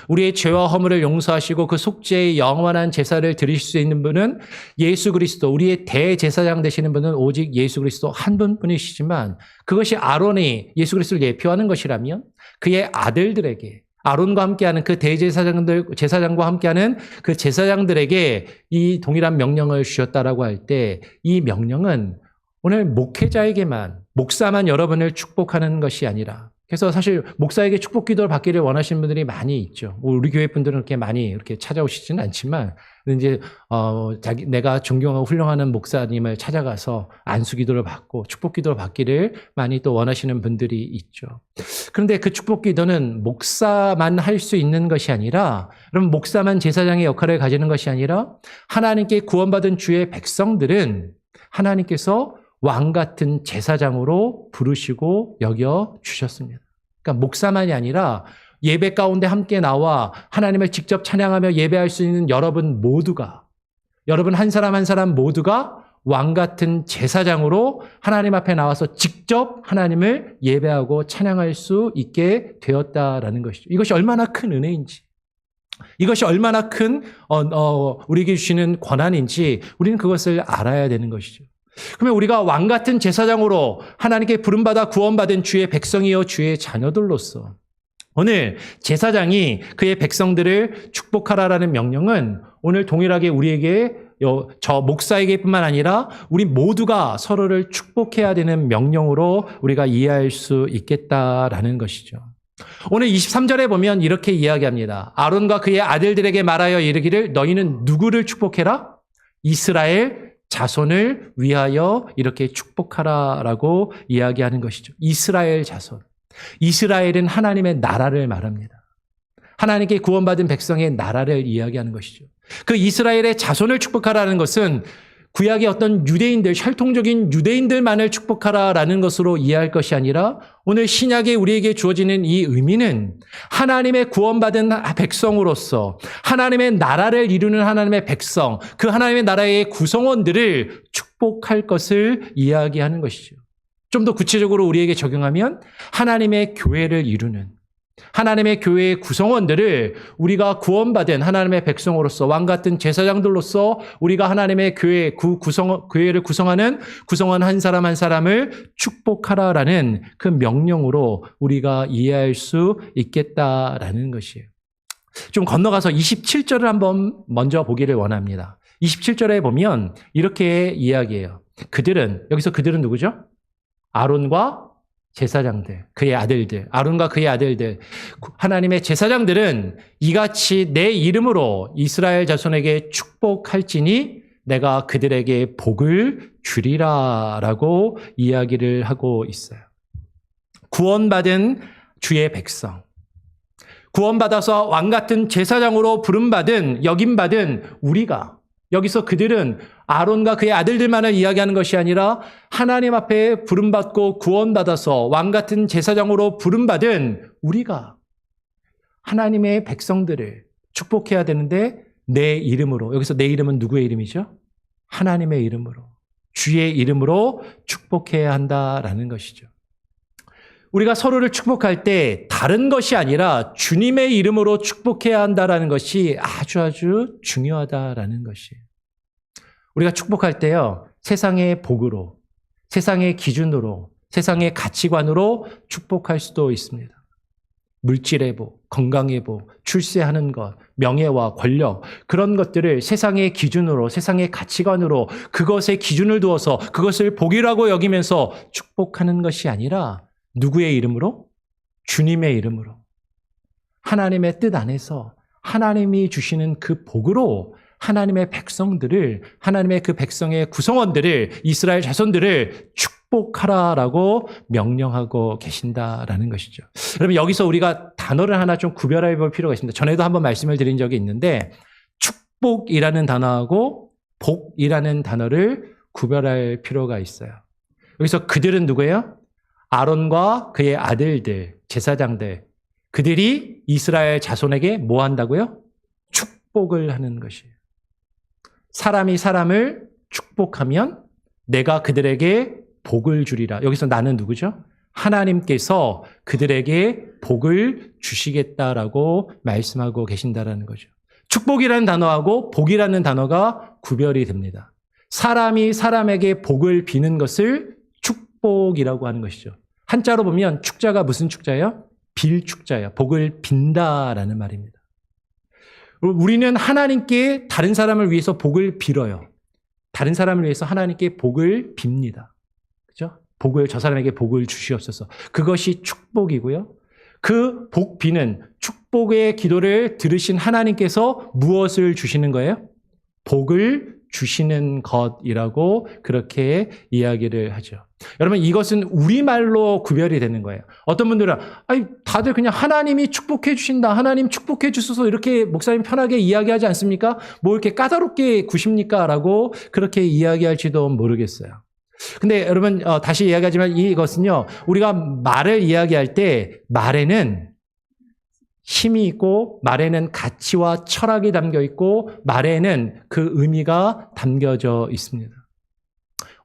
우리의 죄와 허물을 용서하시고 그 속죄의 영원한 제사를 드릴 수 있는 분은 예수 그리스도, 우리의 대제사장 되시는 분은 오직 예수 그리스도 한 분뿐이시지만 그것이 아론이 예수 그리스도를 예표하는 것이라면 그의 아들들에게 아론과 함께하는 그 제사장과 함께하는 그 제사장들에게 이 동일한 명령을 주셨다라고 할 때 이 명령은 오늘 목회자에게만 목사만 여러분을 축복하는 것이 아니라 그래서 사실 목사에게 축복 기도를 받기를 원하시는 분들이 많이 있죠. 우리 교회 분들은 그렇게 많이 이렇게 찾아오시지는 않지만, 이제 내가 존경하고 훌륭하는 목사님을 찾아가서 안수 기도를 받고 축복 기도를 받기를 많이 또 원하시는 분들이 있죠. 그런데 그 축복 기도는 목사만 할 수 있는 것이 아니라, 그럼 목사만 제사장의 역할을 가지는 것이 아니라 하나님께 구원받은 주의 백성들은 하나님께서 왕 같은 제사장으로 부르시고 여겨 주셨습니다. 그러니까 목사만이 아니라 예배 가운데 함께 나와 하나님을 직접 찬양하며 예배할 수 있는 여러분 모두가, 여러분 한 사람 한 사람 모두가 왕 같은 제사장으로 하나님 앞에 나와서 직접 하나님을 예배하고 찬양할 수 있게 되었다라는 것이죠. 이것이 얼마나 큰 은혜인지, 이것이 얼마나 큰 우리에게 주시는 권한인지 우리는 그것을 알아야 되는 것이죠. 그러면 우리가 왕 같은 제사장으로 하나님께 부름받아 구원받은 주의 백성이요 주의 자녀들로서 오늘 제사장이 그의 백성들을 축복하라라는 명령은 오늘 동일하게 우리에게 저 목사에게뿐만 아니라 우리 모두가 서로를 축복해야 되는 명령으로 우리가 이해할 수 있겠다라는 것이죠. 오늘 23절에 보면 이렇게 이야기합니다. 아론과 그의 아들들에게 말하여 이르기를 너희는 누구를 축복해라? 이스라엘 자손을 위하여 이렇게 축복하라라고 이야기하는 것이죠. 이스라엘 자손. 이스라엘은 하나님의 나라를 말합니다. 하나님께 구원받은 백성의 나라를 이야기하는 것이죠. 그 이스라엘의 자손을 축복하라는 것은 구약의 어떤 유대인들, 혈통적인 유대인들만을 축복하라라는 것으로 이해할 것이 아니라 오늘 신약에 우리에게 주어지는 이 의미는 하나님의 구원받은 백성으로서 하나님의 나라를 이루는 하나님의 백성, 그 하나님의 나라의 구성원들을 축복할 것을 이야기하는 것이죠. 좀 더 구체적으로 우리에게 적용하면 하나님의 교회를 이루는 하나님의 교회의 구성원들을 우리가 구원받은 하나님의 백성으로서 왕 같은 제사장들로서 우리가 하나님의 교회를 구성하는 구성원 한 사람 한 사람을 축복하라라는 그 명령으로 우리가 이해할 수 있겠다라는 것이에요. 좀 건너가서 27절을 한번 먼저 보기를 원합니다. 27절에 보면 이렇게 이야기해요. 여기서 그들은 누구죠? 아론과 제사장들, 그의 아들들, 아론과 그의 아들들, 하나님의 제사장들은 이같이 내 이름으로 이스라엘 자손에게 축복할지니 내가 그들에게 복을 주리라라고 이야기를 하고 있어요. 구원받은 주의 백성, 구원받아서 왕 같은 제사장으로 여김받은 우리가, 여기서 그들은 아론과 그의 아들들만을 이야기하는 것이 아니라 하나님 앞에 부름받고 구원받아서 왕 같은 제사장으로 부름받은 우리가 하나님의 백성들을 축복해야 되는데 내 이름으로, 여기서 내 이름은 누구의 이름이죠? 하나님의 이름으로, 주의 이름으로 축복해야 한다라는 것이죠. 우리가 서로를 축복할 때 다른 것이 아니라 주님의 이름으로 축복해야 한다라는 것이 아주 중요하다라는 것이에요. 우리가 축복할 때요, 세상의 복으로, 세상의 기준으로, 세상의 가치관으로 축복할 수도 있습니다. 물질의 복, 건강의 복, 출세하는 것, 명예와 권력, 그런 것들을 세상의 기준으로, 세상의 가치관으로 그것에 기준을 두어서 그것을 복이라고 여기면서 축복하는 것이 아니라 누구의 이름으로? 주님의 이름으로. 하나님의 뜻 안에서 하나님이 주시는 그 복으로 하나님의 백성들을, 하나님의 그 백성의 구성원들을, 이스라엘 자손들을 축복하라라고 명령하고 계신다라는 것이죠. 여러분, 여기서 우리가 단어를 하나 좀 구별해 볼 필요가 있습니다. 전에도 한번 말씀을 드린 적이 있는데 축복이라는 단어하고 복이라는 단어를 구별할 필요가 있어요. 여기서 그들은 누구예요? 아론과 그의 아들들, 제사장들, 그들이 이스라엘 자손에게 뭐 한다고요? 축복을 하는 것이에요. 사람이 사람을 축복하면 내가 그들에게 복을 주리라. 여기서 나는 누구죠? 하나님께서 그들에게 복을 주시겠다라고 말씀하고 계신다라는 거죠. 축복이라는 단어하고 복이라는 단어가 구별이 됩니다. 사람이 사람에게 복을 비는 것을 축복이라고 하는 것이죠. 한자로 보면 축자가 무슨 축자예요? 빌 축자예요. 복을 빈다라는 말입니다. 우리는 하나님께 다른 사람을 위해서 복을 빌어요. 다른 사람을 위해서 하나님께 복을 빕니다. 그죠? 저 사람에게 복을 주시옵소서. 그것이 축복이고요. 그 복 비는 축복의 기도를 들으신 하나님께서 무엇을 주시는 거예요? 복을 주시는 것이라고 그렇게 이야기를 하죠. 여러분, 이것은 우리말로 구별이 되는 거예요. 어떤 분들은 다들 그냥 하나님이 축복해 주신다, 하나님 축복해 주소서 이렇게 목사님 편하게 이야기하지 않습니까? 뭐 이렇게 까다롭게 구십니까? 라고 그렇게 이야기할지도 모르겠어요. 근데 여러분, 다시 이야기하지만 이것은요, 우리가 말을 이야기할 때 말에는 힘이 있고 말에는 가치와 철학이 담겨 있고 말에는 그 의미가 담겨져 있습니다.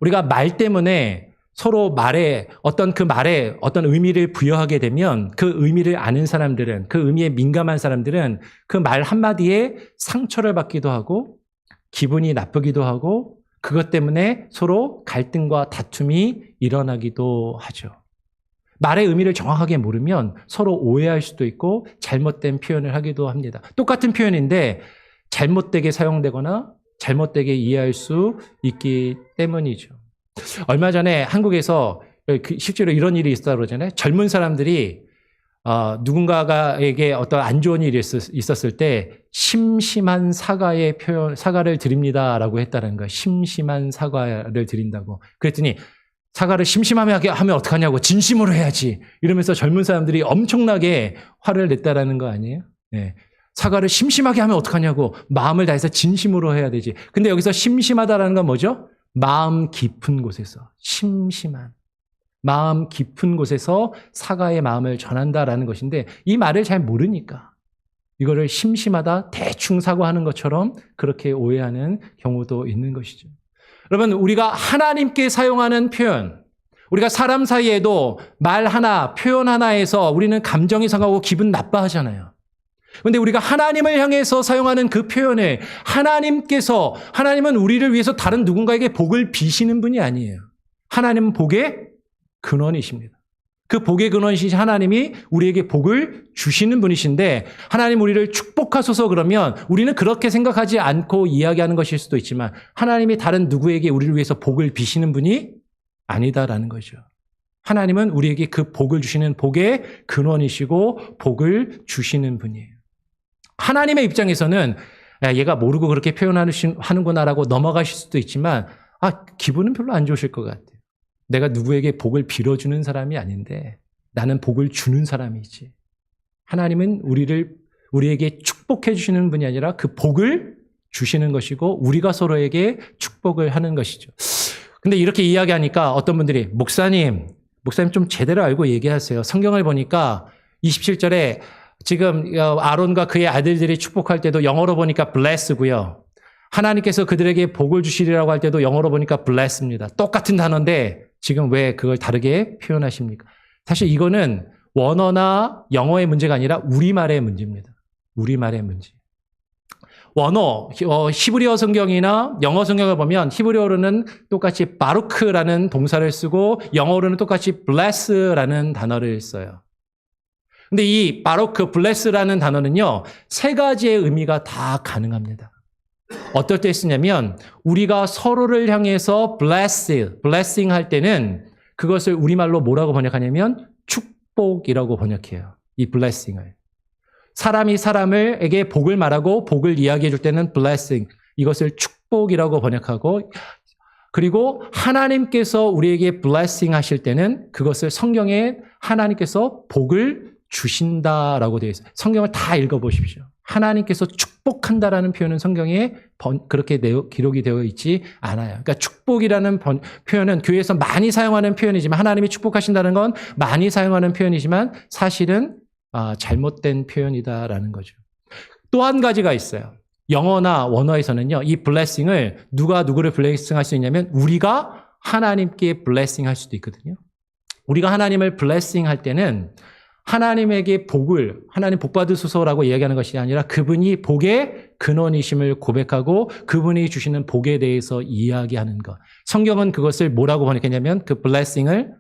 우리가 말 때문에 서로 말에 어떤 의미를 부여하게 되면 그 의미를 아는 사람들은, 그 의미에 민감한 사람들은 그 말 한마디에 상처를 받기도 하고 기분이 나쁘기도 하고 그것 때문에 서로 갈등과 다툼이 일어나기도 하죠. 말의 의미를 정확하게 모르면 서로 오해할 수도 있고 잘못된 표현을 하기도 합니다. 똑같은 표현인데 잘못되게 사용되거나 잘못되게 이해할 수 있기 때문이죠. 얼마 전에 한국에서 실제로 이런 일이 있었다고 그러잖아요. 젊은 사람들이 누군가에게 어떤 안 좋은 일이 있었을 때 심심한 사과를 드립니다라고 했다는 거예요. 심심한 사과를 드린다고. 그랬더니 사과를 심심하게 하면 어떡하냐고, 진심으로 해야지 이러면서 젊은 사람들이 엄청나게 화를 냈다라는 거 아니에요? 네. 사과를 심심하게 하면 어떡하냐고, 마음을 다해서 진심으로 해야 되지. 근데 여기서 심심하다라는 건 뭐죠? 마음 깊은 곳에서, 심심한 마음 깊은 곳에서 사과의 마음을 전한다라는 것인데, 이 말을 잘 모르니까 이거를 심심하다, 대충 사과하는 것처럼 그렇게 오해하는 경우도 있는 것이죠. 여러분, 우리가 하나님께 사용하는 표현, 우리가 사람 사이에도 말 하나, 표현 하나에서 우리는 감정이 상하고 기분 나빠하잖아요. 그런데 우리가 하나님을 향해서 사용하는 그 표현을 하나님은 우리를 위해서 다른 누군가에게 복을 비시는 분이 아니에요. 하나님은 복의 근원이십니다. 그 복의 근원이신 하나님이 우리에게 복을 주시는 분이신데, 하나님 우리를 축복하소서 그러면 우리는 그렇게 생각하지 않고 이야기하는 것일 수도 있지만, 하나님이 다른 누구에게 우리를 위해서 복을 비시는 분이 아니다라는 거죠. 하나님은 우리에게 그 복을 주시는 복의 근원이시고 복을 주시는 분이에요. 하나님의 입장에서는 얘가 모르고 그렇게 표현하는구나라고 넘어가실 수도 있지만, 기분은 별로 안 좋으실 것 같아요. 내가 누구에게 복을 빌어주는 사람이 아닌데 나는 복을 주는 사람이지. 하나님은 우리에게 축복해 주시는 분이 아니라 그 복을 주시는 것이고 우리가 서로에게 축복을 하는 것이죠. 근데 이렇게 이야기하니까 어떤 분들이 목사님 좀 제대로 알고 얘기하세요. 성경을 보니까 27절에 지금 아론과 그의 아들들이 축복할 때도 영어로 보니까 bless고요. 하나님께서 그들에게 복을 주시리라고 할 때도 영어로 보니까 bless입니다. 똑같은 단어인데 지금 왜 그걸 다르게 표현하십니까? 사실 이거는 원어나 영어의 문제가 아니라 우리말의 문제입니다. 우리말의 문제. 원어, 히브리어 성경이나 영어 성경을 보면 히브리어로는 똑같이 바루크라는 동사를 쓰고 영어로는 똑같이 bless라는 단어를 써요. 근데 이 바루크, bless라는 단어는요, 세 가지의 의미가 다 가능합니다. 어떨 때 쓰냐면 우리가 서로를 향해서 blessing 할 때는 그것을 우리말로 뭐라고 번역하냐면 축복이라고 번역해요. 이 blessing을. 사람이 사람에게 복을 말하고 복을 이야기해 줄 때는 blessing. 이것을 축복이라고 번역하고, 그리고 하나님께서 우리에게 blessing 하실 때는 그것을 성경에 하나님께서 복을 주신다라고 되어 있어요. 성경을 다 읽어보십시오. 하나님께서 축복한다라는 표현은 성경에 그렇게 기록이 되어 있지 않아요. 그러니까 축복이라는 표현은 교회에서 많이 사용하는 표현이지만, 하나님이 축복하신다는 건 많이 사용하는 표현이지만 사실은 잘못된 표현이다라는 거죠. 또 한 가지가 있어요. 영어나 원어에서는요, 이 blessing을 누가 누구를 blessing 할 수 있냐면 우리가 하나님께 blessing 할 수도 있거든요. 우리가 하나님을 blessing 할 때는 하나님에게 하나님 복 받으소서라고 이야기하는 것이 아니라 그분이 복의 근원이심을 고백하고 그분이 주시는 복에 대해서 이야기하는 것. 성경은 그것을 뭐라고 번역했냐면 그 blessing을,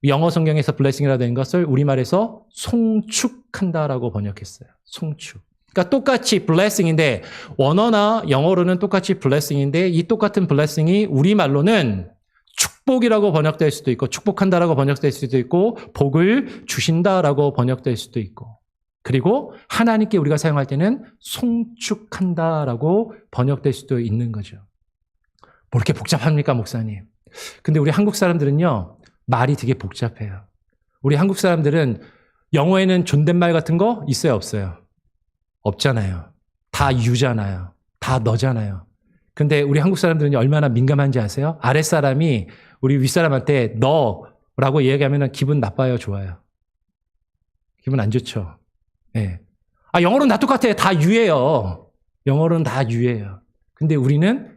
영어 성경에서 blessing이라고 된 것을 우리말에서 송축한다라고 번역했어요. 송축. 그러니까 똑같이 blessing인데, 원어나 영어로는 똑같이 blessing인데 이 똑같은 blessing이 우리말로는 축복이라고 번역될 수도 있고 축복한다라고 번역될 수도 있고 복을 주신다라고 번역될 수도 있고, 그리고 하나님께 우리가 사용할 때는 송축한다라고 번역될 수도 있는 거죠. 뭐 이렇게 복잡합니까, 목사님? 근데 우리 한국 사람들은요, 말이 되게 복잡해요. 우리 한국 사람들은 영어에는 존댓말 같은 거 있어요, 없어요? 없잖아요. 다 유잖아요. 다 너잖아요. 근데 우리 한국 사람들은 얼마나 민감한지 아세요? 아랫사람이 우리 윗사람한테 너라고 얘기하면 기분 나빠요, 좋아요? 기분 안 좋죠? 네. 영어로는 다 똑같아요. 다 유예요. 영어로는 다 유예요. 근데 우리는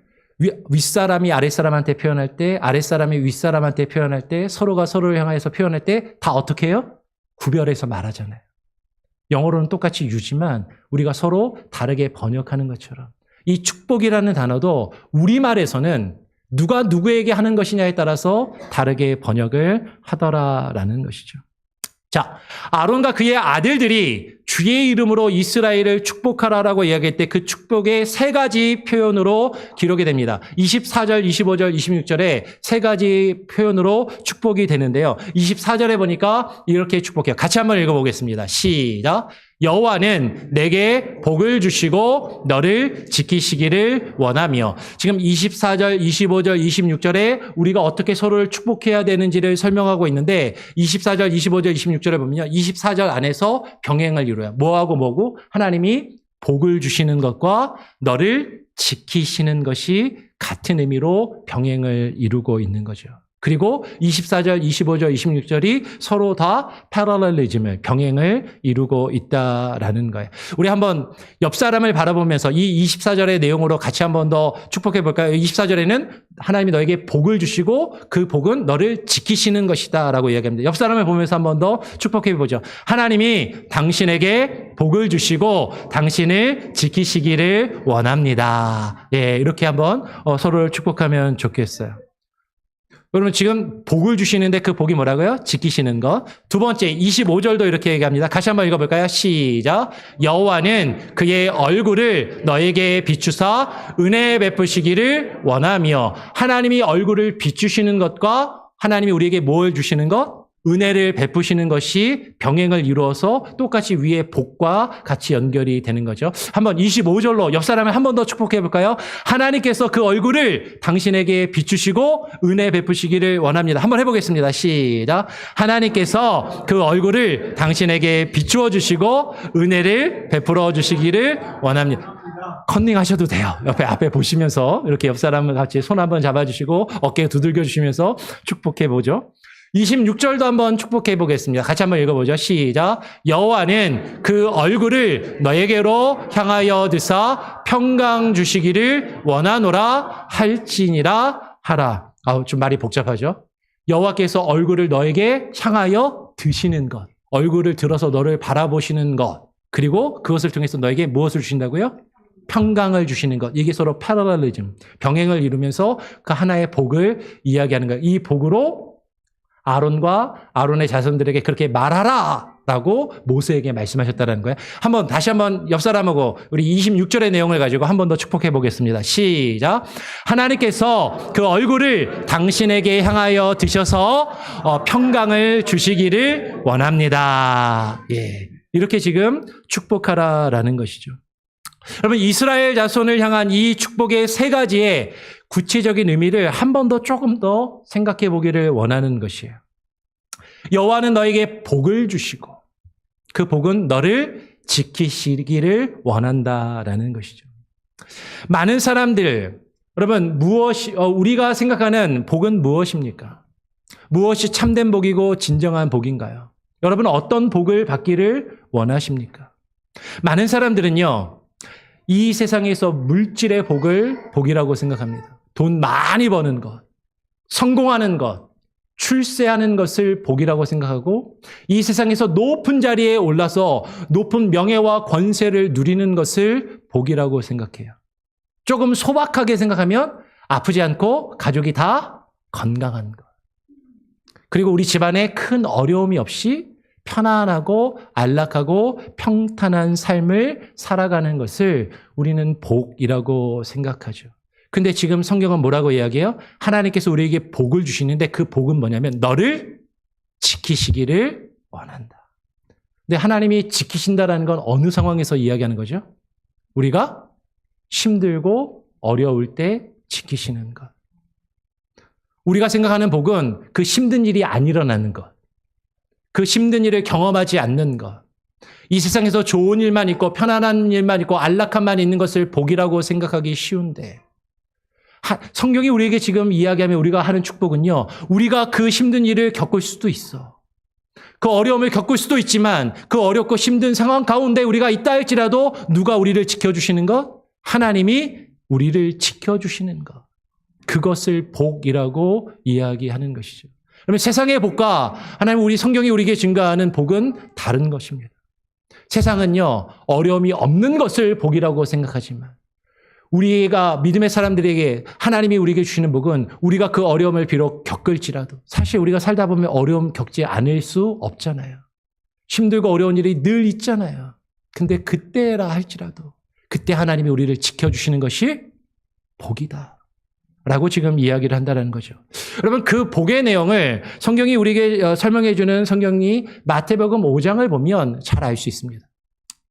윗사람이 아랫사람한테 표현할 때, 아랫사람이 윗사람한테 표현할 때, 서로가 서로를 향해서 표현할 때 다 어떻게 해요? 구별해서 말하잖아요. 영어로는 똑같이 유지만 우리가 서로 다르게 번역하는 것처럼 이 축복이라는 단어도 우리말에서는 누가 누구에게 하는 것이냐에 따라서 다르게 번역을 하더라라는 것이죠. 자, 아론과 그의 아들들이 주의 이름으로 이스라엘을 축복하라라고 이야기할 때 그 축복의 세 가지 표현으로 기록이 됩니다. 24절, 25절, 26절에 세 가지 표현으로 축복이 되는데요. 24절에 보니까 이렇게 축복해요. 같이 한번 읽어보겠습니다. 시작. 여호와는 내게 복을 주시고 너를 지키시기를 원하며. 지금 24절, 25절, 26절에 우리가 어떻게 서로를 축복해야 되는지를 설명하고 있는데 24절, 25절, 26절에 보면요. 24절 안에서 병행을 이루어요. 뭐하고 뭐고? 하나님이 복을 주시는 것과 너를 지키시는 것이 같은 의미로 병행을 이루고 있는 거죠. 그리고 24절, 25절, 26절이 서로 다 패러럴리즘을, 병행을 이루고 있다라는 거예요. 우리 한번 옆 사람을 바라보면서 이 24절의 내용으로 같이 한번 더 축복해 볼까요? 24절에는 하나님이 너에게 복을 주시고 그 복은 너를 지키시는 것이다 라고 이야기합니다. 옆 사람을 보면서 한번 더 축복해 보죠. 하나님이 당신에게 복을 주시고 당신을 지키시기를 원합니다. 예, 이렇게 한번 서로를 축복하면 좋겠어요. 여러분 지금 복을 주시는데 그 복이 뭐라고요? 지키시는 것. 두 번째 25절도 이렇게 얘기합니다. 같이 한번 읽어볼까요? 시작. 여호와는 그의 얼굴을 너에게 비추사 은혜 베푸시기를 원하며. 하나님이 얼굴을 비추시는 것과 하나님이 우리에게 뭘 주시는 것? 은혜를 베푸시는 것이 병행을 이루어서 똑같이 위에 복과 같이 연결이 되는 거죠. 한번 25절로 옆 사람을 한 번 더 축복해 볼까요? 하나님께서 그 얼굴을 당신에게 비추시고 은혜 베푸시기를 원합니다. 한번 해보겠습니다. 시작. 하나님께서 그 얼굴을 당신에게 비추어 주시고 은혜를 베풀어 주시기를 원합니다. 컨닝 하셔도 돼요. 앞에 보시면서 이렇게 옆 사람을 같이 손 한번 잡아주시고 어깨 두들겨 주시면서 축복해 보죠. 26절도 한번 축복해 보겠습니다. 같이 한번 읽어보죠. 시작. 여호와는 그 얼굴을 너에게로 향하여 드사 평강 주시기를 원하노라 할지니라 하라. 좀 말이 복잡하죠. 여호와께서 얼굴을 너에게 향하여 드시는 것, 얼굴을 들어서 너를 바라보시는 것, 그리고 그것을 통해서 너에게 무엇을 주신다고요? 평강을 주시는 것. 이게 서로 패러럴리즘, 병행을 이루면서 그 하나의 복을 이야기하는 거예요. 이 복으로 아론과 아론의 자손들에게 그렇게 말하라 라고 모세에게 말씀하셨다는 거예요. 다시 한번 옆 사람하고 우리 26절의 내용을 가지고 한 번 더 축복해 보겠습니다. 시작. 하나님께서 그 얼굴을 당신에게 향하여 드셔서 평강을 주시기를 원합니다. 예. 이렇게 지금 축복하라라는 것이죠. 여러분 이스라엘 자손을 향한 이 축복의 세 가지의 구체적인 의미를 한 번 더 조금 더 생각해 보기를 원하는 것이에요. 여호와는 너에게 복을 주시고 그 복은 너를 지키시기를 원한다라는 것이죠. 많은 사람들, 여러분 우리가 생각하는 복은 무엇입니까? 무엇이 참된 복이고 진정한 복인가요? 여러분 어떤 복을 받기를 원하십니까? 많은 사람들은요. 이 세상에서 물질의 복을 복이라고 생각합니다. 돈 많이 버는 것, 성공하는 것, 출세하는 것을 복이라고 생각하고 이 세상에서 높은 자리에 올라서 높은 명예와 권세를 누리는 것을 복이라고 생각해요. 조금 소박하게 생각하면 아프지 않고 가족이 다 건강한 것. 그리고 우리 집안에 큰 어려움이 없이 편안하고 안락하고 평탄한 삶을 살아가는 것을 우리는 복이라고 생각하죠. 근데 지금 성경은 뭐라고 이야기해요? 하나님께서 우리에게 복을 주시는데 그 복은 뭐냐면 너를 지키시기를 원한다. 근데 하나님이 지키신다라는 건 어느 상황에서 이야기하는 거죠? 우리가 힘들고 어려울 때 지키시는 것. 우리가 생각하는 복은 그 힘든 일이 안 일어나는 것. 그 힘든 일을 경험하지 않는 것. 이 세상에서 좋은 일만 있고 편안한 일만 있고 안락함만 있는 것을 복이라고 생각하기 쉬운데 성경이 우리에게 지금 이야기하면 우리가 하는 축복은요. 우리가 그 힘든 일을 겪을 수도 있어. 그 어려움을 겪을 수도 있지만 그 어렵고 힘든 상황 가운데 우리가 있다 할지라도 누가 우리를 지켜주시는 것? 하나님이 우리를 지켜주시는 것. 그것을 복이라고 이야기하는 것이죠. 그러면 세상의 복과 하나님 우리 성경이 우리에게 증가하는 복은 다른 것입니다. 세상은요, 어려움이 없는 것을 복이라고 생각하지만 우리가 믿음의 사람들에게 하나님이 우리에게 주시는 복은 우리가 그 어려움을 비록 겪을지라도 사실 우리가 살다 보면 어려움 겪지 않을 수 없잖아요. 힘들고 어려운 일이 늘 있잖아요. 근데 그때라 할지라도 그때 하나님이 우리를 지켜주시는 것이 복이다 라고 지금 이야기를 한다는 거죠. 여러분 그 복의 내용을 성경이 우리에게 설명해 주는 성경이 마태복음 5장을 보면 잘 알 수 있습니다.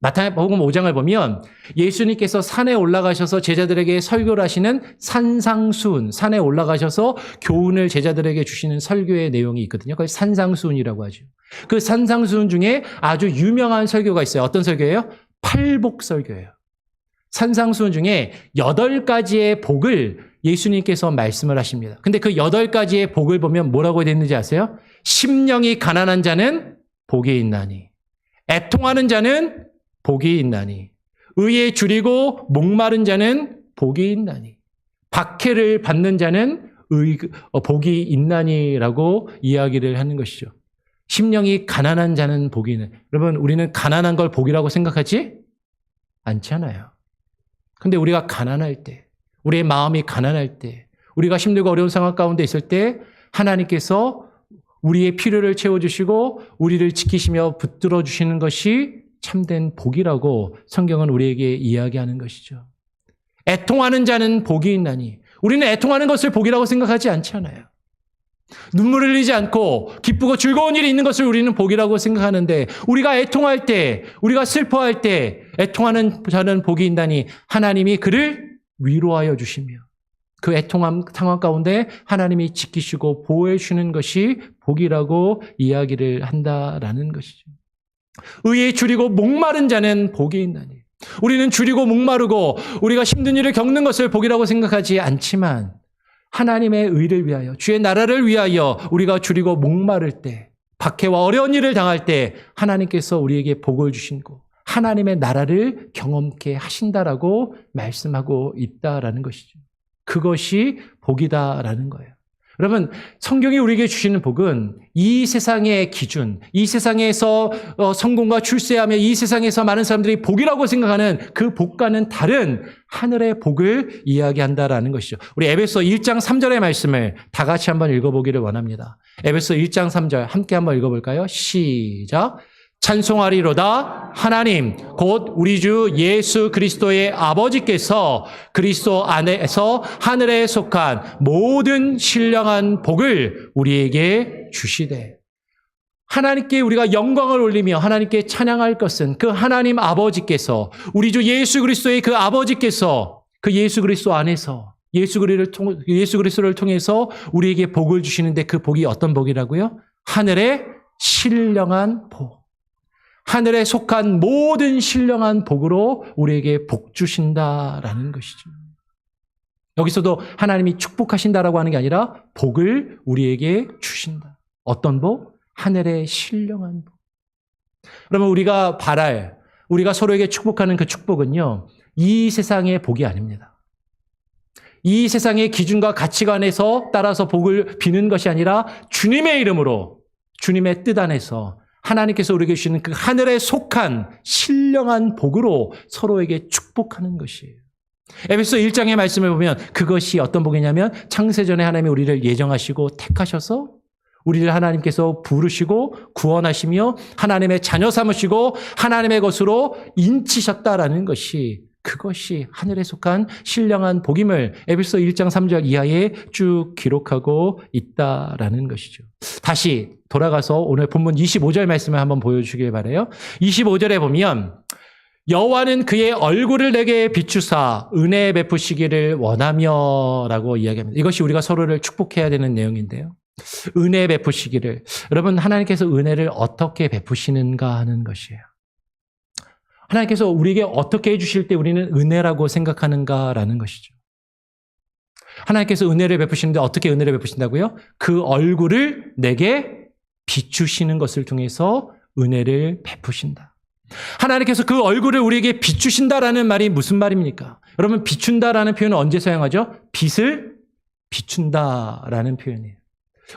마태복음 5장을 보면 예수님께서 산에 올라가셔서 제자들에게 설교를 하시는 산상수훈, 산에 올라가셔서 교훈을 제자들에게 주시는 설교의 내용이 있거든요. 그걸 산상수훈이라고 하죠. 그 산상수훈 중에 아주 유명한 설교가 있어요. 어떤 설교예요? 팔복설교예요. 산상수훈 중에 8가지의 복을 예수님께서 말씀을 하십니다. 근데 그 8가지의 복을 보면 뭐라고 되어 있는지 아세요? 심령이 가난한 자는 복이 있나니, 애통하는 자는 복이 있나니, 의에 줄이고 목마른 자는 복이 있나니, 박해를 받는 자는 복이 있나니라고 이야기를 하는 것이죠. 심령이 가난한 자는 복이 있나니. 여러분 우리는 가난한 걸 복이라고 생각하지 않잖아요. 근데 우리가 가난할 때, 우리의 마음이 가난할 때, 우리가 힘들고 어려운 상황 가운데 있을 때 하나님께서 우리의 필요를 채워주시고 우리를 지키시며 붙들어 주시는 것이 참된 복이라고 성경은 우리에게 이야기하는 것이죠. 애통하는 자는 복이 있나니. 우리는 애통하는 것을 복이라고 생각하지 않잖아요. 눈물을 흘리지 않고 기쁘고 즐거운 일이 있는 것을 우리는 복이라고 생각하는데 우리가 애통할 때, 우리가 슬퍼할 때 애통하는 자는 복이 있나니 하나님이 그를 위로하여 주시며 그 애통함 상황 가운데 하나님이 지키시고 보호해 주시는 것이 복이라고 이야기를 한다라는 것이죠. 의에 줄이고 목마른 자는 복이 있나니. 우리는 줄이고 목마르고 우리가 힘든 일을 겪는 것을 복이라고 생각하지 않지만 하나님의 의를 위하여, 주의 나라를 위하여 우리가 줄이고 목마를 때, 박해와 어려운 일을 당할 때 하나님께서 우리에게 복을 주시고 하나님의 나라를 경험케 하신다라고 말씀하고 있다라는 것이죠. 그것이 복이다라는 거예요. 여러분, 성경이 우리에게 주시는 복은 이 세상의 기준, 이 세상에서 성공과 출세하며 이 세상에서 많은 사람들이 복이라고 생각하는 그 복과는 다른 하늘의 복을 이야기한다라는 것이죠. 우리 에베소 1장 3절의 말씀을 다 같이 한번 읽어보기를 원합니다. 에베소 1장 3절 함께 한번 읽어볼까요? 시작. 찬송하리로다 하나님 곧 우리 주 예수 그리스도의 아버지께서 그리스도 안에서 하늘에 속한 모든 신령한 복을 우리에게 주시되. 하나님께 우리가 영광을 올리며 하나님께 찬양할 것은 그 하나님 아버지께서, 우리 주 예수 그리스도의 그 아버지께서 그 예수 그리스도 안에서 예수 그리스도를 통해서 우리에게 복을 주시는데 그 복이 어떤 복이라고요? 하늘의 신령한 복. 하늘에 속한 모든 신령한 복으로 우리에게 복 주신다라는 것이죠. 여기서도 하나님이 축복하신다라고 하는 게 아니라 복을 우리에게 주신다. 어떤 복? 하늘의 신령한 복. 그러면 우리가 우리가 서로에게 축복하는 그 축복은요, 이 세상의 복이 아닙니다. 이 세상의 기준과 가치관에서 따라서 복을 비는 것이 아니라 주님의 이름으로, 주님의 뜻 안에서 하나님께서 우리에게 주시는 그 하늘에 속한 신령한 복으로 서로에게 축복하는 것이에요. 에베소 1장의 말씀을 보면 그것이 어떤 복이냐면 창세전에 하나님이 우리를 예정하시고 택하셔서 우리를 하나님께서 부르시고 구원하시며 하나님의 자녀 삼으시고 하나님의 것으로 인치셨다라는 것이, 그것이 하늘에 속한 신령한 복임을 에베소 1장 3절 이하에 쭉 기록하고 있다라는 것이죠. 다시 돌아가서 오늘 본문 25절 말씀을 한번 보여주시길 바라요. 25절에 보면 여호와는 그의 얼굴을 내게 비추사 은혜 베푸시기를 원하며 라고 이야기합니다. 이것이 우리가 서로를 축복해야 되는 내용인데요. 은혜 베푸시기를. 여러분, 하나님께서 은혜를 어떻게 베푸시는가 하는 것이에요. 하나님께서 우리에게 어떻게 해주실 때 우리는 은혜라고 생각하는가라는 것이죠. 하나님께서 은혜를 베푸시는데 어떻게 은혜를 베푸신다고요? 그 얼굴을 내게 비추시는 것을 통해서 은혜를 베푸신다. 하나님께서 그 얼굴을 우리에게 비추신다라는 말이 무슨 말입니까? 여러분, 비춘다라는 표현은 언제 사용하죠? 빛을 비춘다라는 표현이에요.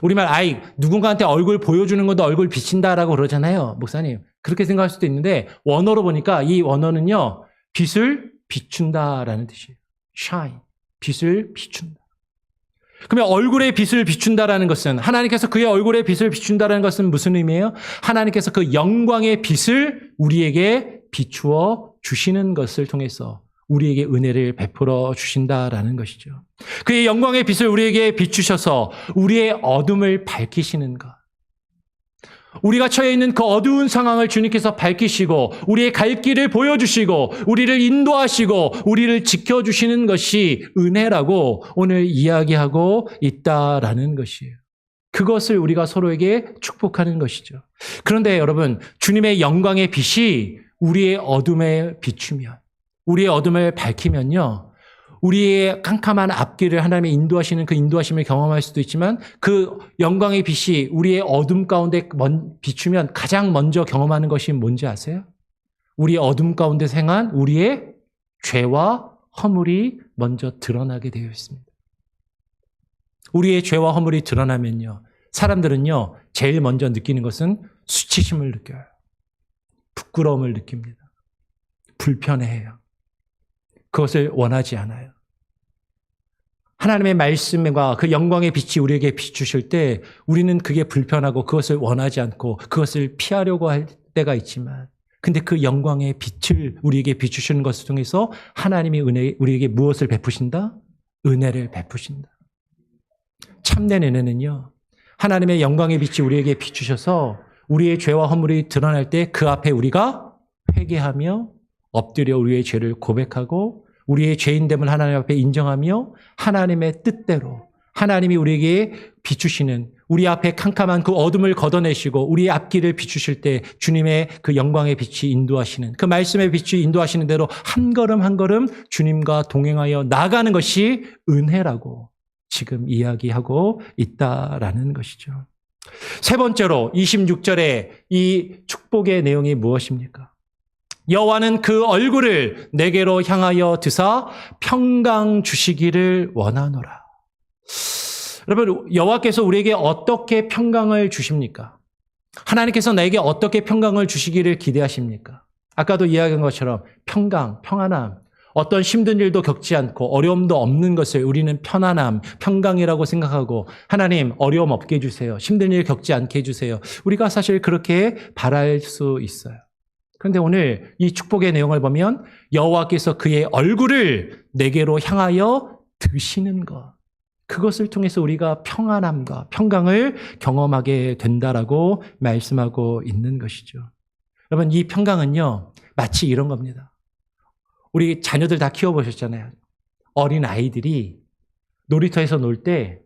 우리말 누군가한테 얼굴 보여주는 것도 얼굴 비친다라고 그러잖아요. 목사님. 그렇게 생각할 수도 있는데 원어로 보니까 이 원어는요. 빛을 비춘다라는 뜻이에요. shine. 빛을 비춘다. 그러면 얼굴에 빛을 비춘다라는 것은 하나님께서 그의 얼굴에 빛을 비춘다라는 것은 무슨 의미예요? 하나님께서 그 영광의 빛을 우리에게 비추어 주시는 것을 통해서 우리에게 은혜를 베풀어 주신다라는 것이죠. 그의 영광의 빛을 우리에게 비추셔서 우리의 어둠을 밝히시는 것. 우리가 처해 있는 그 어두운 상황을 주님께서 밝히시고 우리의 갈 길을 보여주시고 우리를 인도하시고 우리를 지켜주시는 것이 은혜라고 오늘 이야기하고 있다라는 것이에요. 그것을 우리가 서로에게 축복하는 것이죠. 그런데 여러분, 주님의 영광의 빛이 우리의 어둠에 비추면, 우리의 어둠을 밝히면요, 우리의 캄캄한 앞길을 하나님의 인도하시는 그 인도하심을 경험할 수도 있지만 그 영광의 빛이 우리의 어둠 가운데 비추면 가장 먼저 경험하는 것이 뭔지 아세요? 우리의 어둠 가운데 생한 우리의 죄와 허물이 먼저 드러나게 되어 있습니다. 우리의 죄와 허물이 드러나면요, 사람들은요, 제일 먼저 느끼는 것은 수치심을 느껴요. 부끄러움을 느낍니다. 불편해해요. 그것을 원하지 않아요. 하나님의 말씀과 그 영광의 빛이 우리에게 비추실 때 우리는 그게 불편하고 그것을 원하지 않고 그것을 피하려고 할 때가 있지만, 근데 그 영광의 빛을 우리에게 비추시는 것을 통해서 하나님이 우리에게 무엇을 베푸신다? 은혜를 베푸신다. 참된 은혜는요, 하나님의 영광의 빛이 우리에게 비추셔서 우리의 죄와 허물이 드러날 때 그 앞에 우리가 회개하며 엎드려 우리의 죄를 고백하고 우리의 죄인됨을 하나님 앞에 인정하며 하나님의 뜻대로 하나님이 우리에게 비추시는, 우리 앞에 캄캄한 그 어둠을 걷어내시고 우리의 앞길을 비추실 때 주님의 그 영광의 빛이 인도하시는, 그 말씀의 빛이 인도하시는 대로 한 걸음 한 걸음 주님과 동행하여 나가는 것이 은혜라고 지금 이야기하고 있다라는 것이죠. 세 번째로 26절에 이 축복의 내용이 무엇입니까? 여호와는 그 얼굴을 내게로 향하여 드사 평강 주시기를 원하노라. 여러분, 여호와께서 우리에게 어떻게 평강을 주십니까? 하나님께서 나에게 어떻게 평강을 주시기를 기대하십니까? 아까도 이야기한 것처럼 평강, 평안함, 어떤 힘든 일도 겪지 않고 어려움도 없는 것을 우리는 편안함, 평강이라고 생각하고, 하나님 어려움 없게 해주세요. 힘든 일 겪지 않게 해주세요. 우리가 사실 그렇게 바랄 수 있어요. 그런데 오늘 이 축복의 내용을 보면 여호와께서 그의 얼굴을 내게로 향하여 드시는 것, 그것을 통해서 우리가 평안함과 평강을 경험하게 된다라고 말씀하고 있는 것이죠. 여러분, 이 평강은요, 마치 이런 겁니다. 우리 자녀들 다 키워보셨잖아요. 어린 아이들이 놀이터에서 놀 때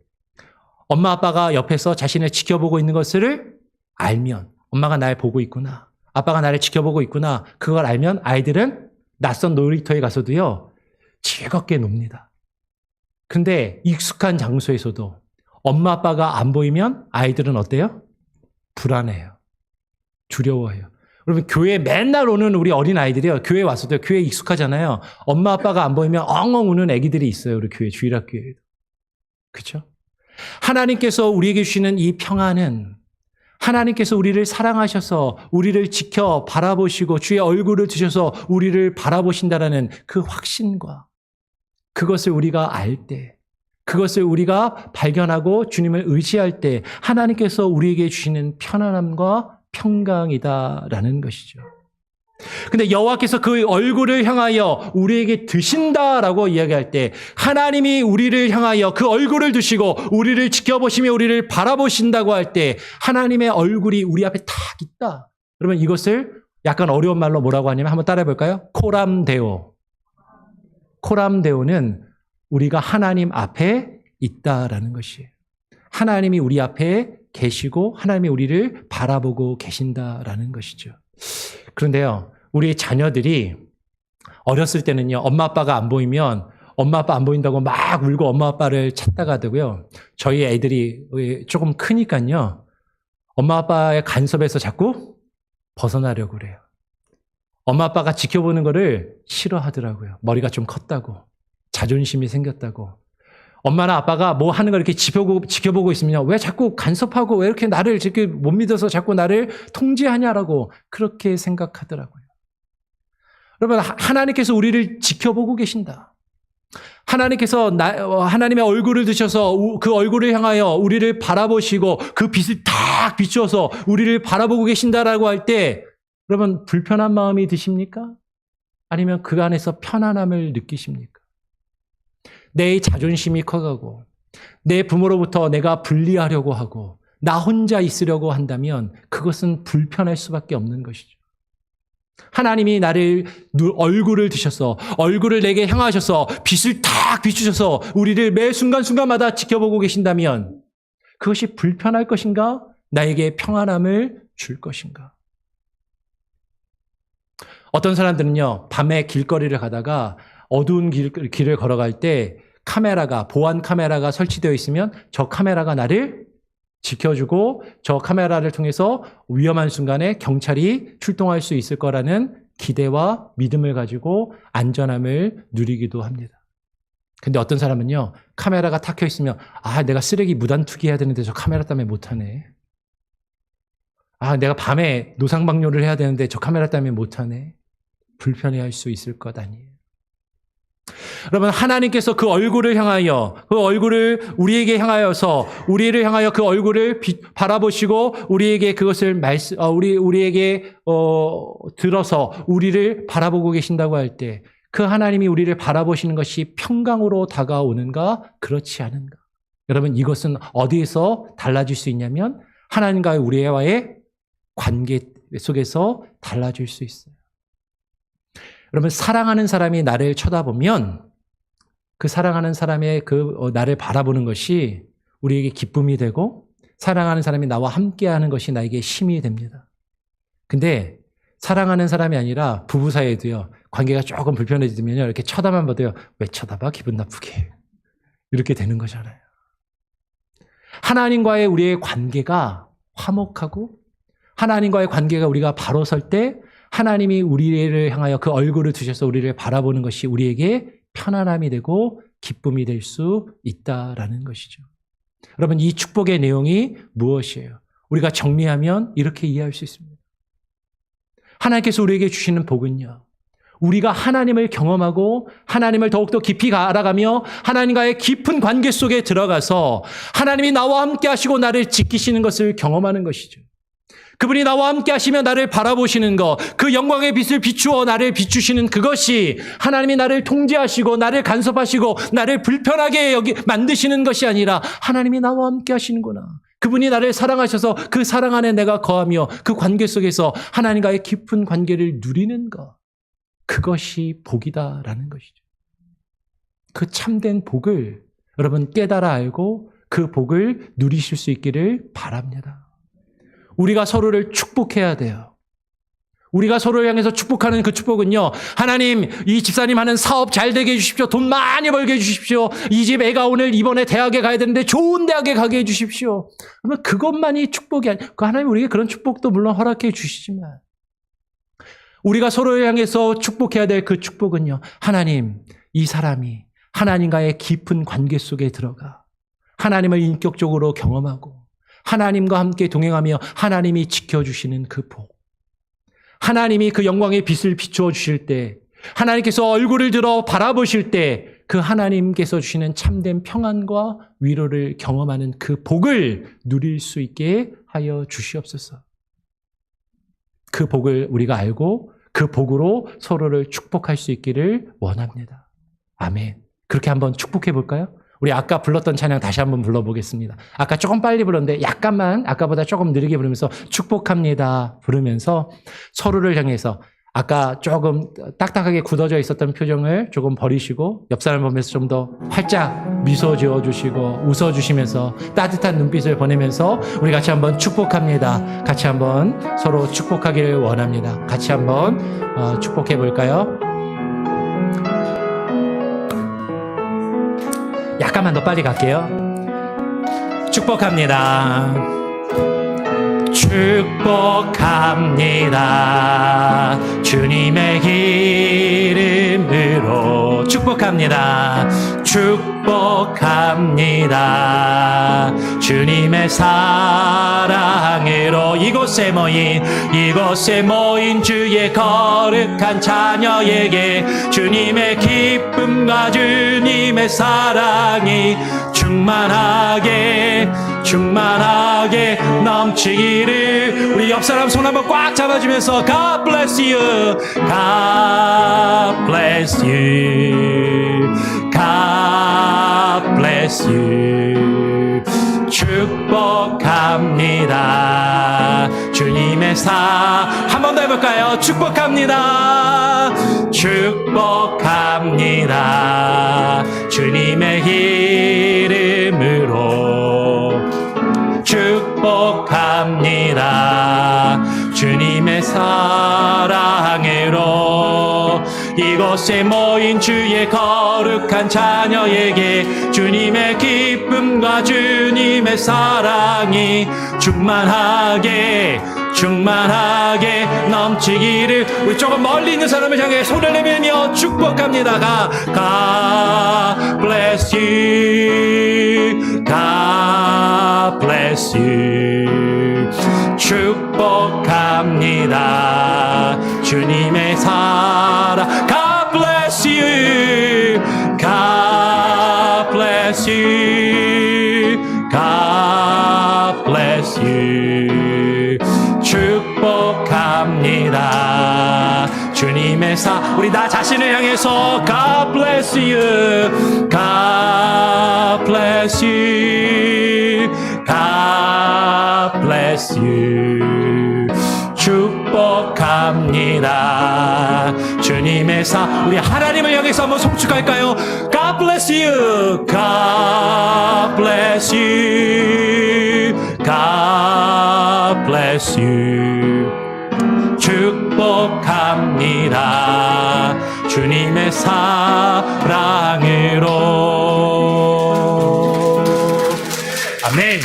엄마 아빠가 옆에서 자신을 지켜보고 있는 것을 알면, 엄마가 날 보고 있구나, 아빠가 나를 지켜보고 있구나, 그걸 알면 아이들은 낯선 놀이터에 가서도요, 즐겁게 놉니다. 근데 익숙한 장소에서도 엄마 아빠가 안 보이면 아이들은 어때요? 불안해요. 두려워해요. 여러분, 교회 맨날 오는 우리 어린 아이들이요, 교회 와서도 교회에 익숙하잖아요. 엄마 아빠가 안 보이면 엉엉 우는 애기들이 있어요. 우리 교회, 주일학교에도. 그렇죠? 하나님께서 우리에게 주시는 이 평안은 하나님께서 우리를 사랑하셔서 우리를 지켜 바라보시고 주의 얼굴을 드셔서 우리를 바라보신다라는 그 확신과, 그것을 우리가 알 때, 그것을 우리가 발견하고 주님을 의지할 때 하나님께서 우리에게 주시는 편안함과 평강이다라는 것이죠. 근데 여호와께서 그 얼굴을 향하여 우리에게 드신다라고 이야기할 때, 하나님이 우리를 향하여 그 얼굴을 두시고 우리를 지켜보시며 우리를 바라보신다고 할 때 하나님의 얼굴이 우리 앞에 탁 있다. 그러면 이것을 약간 어려운 말로 뭐라고 하냐면, 한번 따라해 볼까요? 코람데오. 코람데오는 우리가 하나님 앞에 있다라는 것이에요. 하나님이 우리 앞에 계시고 하나님이 우리를 바라보고 계신다라는 것이죠. 그런데요, 우리 자녀들이 어렸을 때는요, 엄마 아빠가 안 보이면 엄마 아빠 안 보인다고 막 울고 엄마 아빠를 찾다가 되고요, 저희 애들이 조금 크니까요, 엄마 아빠의 간섭에서 자꾸 벗어나려고 그래요. 엄마 아빠가 지켜보는 거를 싫어하더라고요. 머리가 좀 컸다고, 자존심이 생겼다고. 엄마나 아빠가 뭐 하는 걸 이렇게 지켜보고 있으면 왜 자꾸 간섭하고 왜 이렇게 나를 이렇게 못 믿어서 자꾸 나를 통제하냐라고 그렇게 생각하더라고요. 여러분, 하나님께서 우리를 지켜보고 계신다. 하나님께서 하나님의 얼굴을 드셔서 그 얼굴을 향하여 우리를 바라보시고 그 빛을 딱 비추어서 우리를 바라보고 계신다라고 할 때 여러분, 불편한 마음이 드십니까? 아니면 그 안에서 편안함을 느끼십니까? 내 자존심이 커가고 내 부모로부터 내가 분리하려고 하고 나 혼자 있으려고 한다면 그것은 불편할 수밖에 없는 것이죠. 하나님이 나를 얼굴을 드셔서 얼굴을 내게 향하셔서 빛을 딱 비추셔서 우리를 매 순간순간마다 지켜보고 계신다면 그것이 불편할 것인가? 나에게 평안함을 줄 것인가? 어떤 사람들은요, 밤에 길거리를 가다가 어두운 길을 걸어갈 때 보안 카메라가 설치되어 있으면 저 카메라가 나를 지켜주고 저 카메라를 통해서 위험한 순간에 경찰이 출동할 수 있을 거라는 기대와 믿음을 가지고 안전함을 누리기도 합니다. 근데 어떤 사람은요, 카메라가 탁 켜 있으면 내가 쓰레기 무단 투기해야 되는데 저 카메라 때문에 못하네. 내가 밤에 노상방뇨를 해야 되는데 저 카메라 때문에 못하네. 불편해할 수 있을 것 아니에요. 여러분, 하나님께서 그 얼굴을 향하여, 그 얼굴을 우리에게 향하여서 우리를 향하여 그 얼굴을 바라보시고 우리에게 그것을 우리에게 들어서 우리를 바라보고 계신다고 할 때 그 하나님이 우리를 바라보시는 것이 평강으로 다가오는가, 그렇지 않은가? 여러분, 이것은 어디에서 달라질 수 있냐면 하나님과의 우리와의 관계 속에서 달라질 수 있어요. 여러분, 사랑하는 사람이 나를 쳐다보면 그 사랑하는 사람의 나를 바라보는 것이 우리에게 기쁨이 되고 사랑하는 사람이 나와 함께하는 것이 나에게 힘이 됩니다. 근데 사랑하는 사람이 아니라 부부 사이에도요, 관계가 조금 불편해지면요, 이렇게 쳐다만 봐도요, 왜 쳐다봐? 기분 나쁘게. 이렇게 되는 거잖아요. 하나님과의 우리의 관계가 화목하고 하나님과의 관계가 우리가 바로 설 때 하나님이 우리를 향하여 그 얼굴을 두셔서 우리를 바라보는 것이 우리에게 편안함이 되고 기쁨이 될 수 있다라는 것이죠. 여러분, 이 축복의 내용이 무엇이에요? 우리가 정리하면 이렇게 이해할 수 있습니다. 하나님께서 우리에게 주시는 복은요, 우리가 하나님을 경험하고 하나님을 더욱더 깊이 알아가며 하나님과의 깊은 관계 속에 들어가서 하나님이 나와 함께 하시고 나를 지키시는 것을 경험하는 것이죠. 그분이 나와 함께 하시며 나를 바라보시는 것, 그 영광의 빛을 비추어 나를 비추시는 그것이 하나님이 나를 통제하시고 나를 간섭하시고 나를 불편하게 만드시는 것이 아니라 하나님이 나와 함께 하시는구나. 그분이 나를 사랑하셔서 그 사랑 안에 내가 거하며 그 관계 속에서 하나님과의 깊은 관계를 누리는 것, 그것이 복이다라는 것이죠. 그 참된 복을 여러분 깨달아 알고 그 복을 누리실 수 있기를 바랍니다. 우리가 서로를 축복해야 돼요. 우리가 서로를 향해서 축복하는 그 축복은요, 하나님, 이 집사님 하는 사업 잘 되게 해주십시오. 돈 많이 벌게 해주십시오. 이 집 애가 오늘 이번에 대학에 가야 되는데 좋은 대학에 가게 해주십시오. 그러면 그것만이 축복이 아니에요. 하나님 우리에게 그런 축복도 물론 허락해 주시지만 우리가 서로를 향해서 축복해야 될 그 축복은요, 하나님, 이 사람이 하나님과의 깊은 관계 속에 들어가 하나님을 인격적으로 경험하고 하나님과 함께 동행하며 하나님이 지켜주시는 그 복, 하나님이 그 영광의 빛을 비추어 주실 때, 하나님께서 얼굴을 들어 바라보실 때 그 하나님께서 주시는 참된 평안과 위로를 경험하는 그 복을 누릴 수 있게 하여 주시옵소서. 그 복을 우리가 알고 그 복으로 서로를 축복할 수 있기를 원합니다. 아멘. 그렇게 한번 축복해 볼까요? 우리 아까 불렀던 찬양 다시 한번 불러보겠습니다. 아까 조금 빨리 불렀는데 약간만 아까보다 조금 느리게 부르면서 축복합니다 부르면서 서로를 향해서 아까 조금 딱딱하게 굳어져 있었던 표정을 조금 버리시고 옆 사람 보면서 좀 더 활짝 미소 지어주시고 웃어주시면서 따뜻한 눈빛을 보내면서 우리 같이 한번 축복합니다. 같이 한번 서로 축복하기를 원합니다. 같이 한번 축복해 볼까요? 약간만 더 빨리 갈게요. 축복합니다. 축복합니다. 주님의 이름으로 축복합니다. 축복합니다. 주님의 사랑으로 이곳에 모인 주의 거룩한 자녀에게 주님의 기쁨과 주님의 사랑이 충만하게 넘치기를. 우리 옆 사람 손 한번 꽉 잡아주면서 God bless you, God bless you, God bless you. 축복합니다. 주님의 한 번 더 해볼까요? 축복합니다. 축복합니다. 주님의 이름으로 축복합니다. 주님의 사랑으로 이곳에 모인 주의 거룩한 자녀에게 주님의 기쁨과 주님의 사랑이 충만하게 넘치기를. 우리 조금 멀리 있는 사람을 향해 손을 내밀며 축복합니다. God bless you, God bless you. 축복합니다. 주님의 사랑. God bless you, God bless you, God bless you. 축복합니다. 주님의 우리 나 자신을 향해서 God bless you, God bless you, God bless you. 축복합니다. 주님의 우리 하나님을 향해서 한번 송축할까요? God bless you, God bless you, God bless you. 축복합니다. 주님의 사랑으로. 아멘.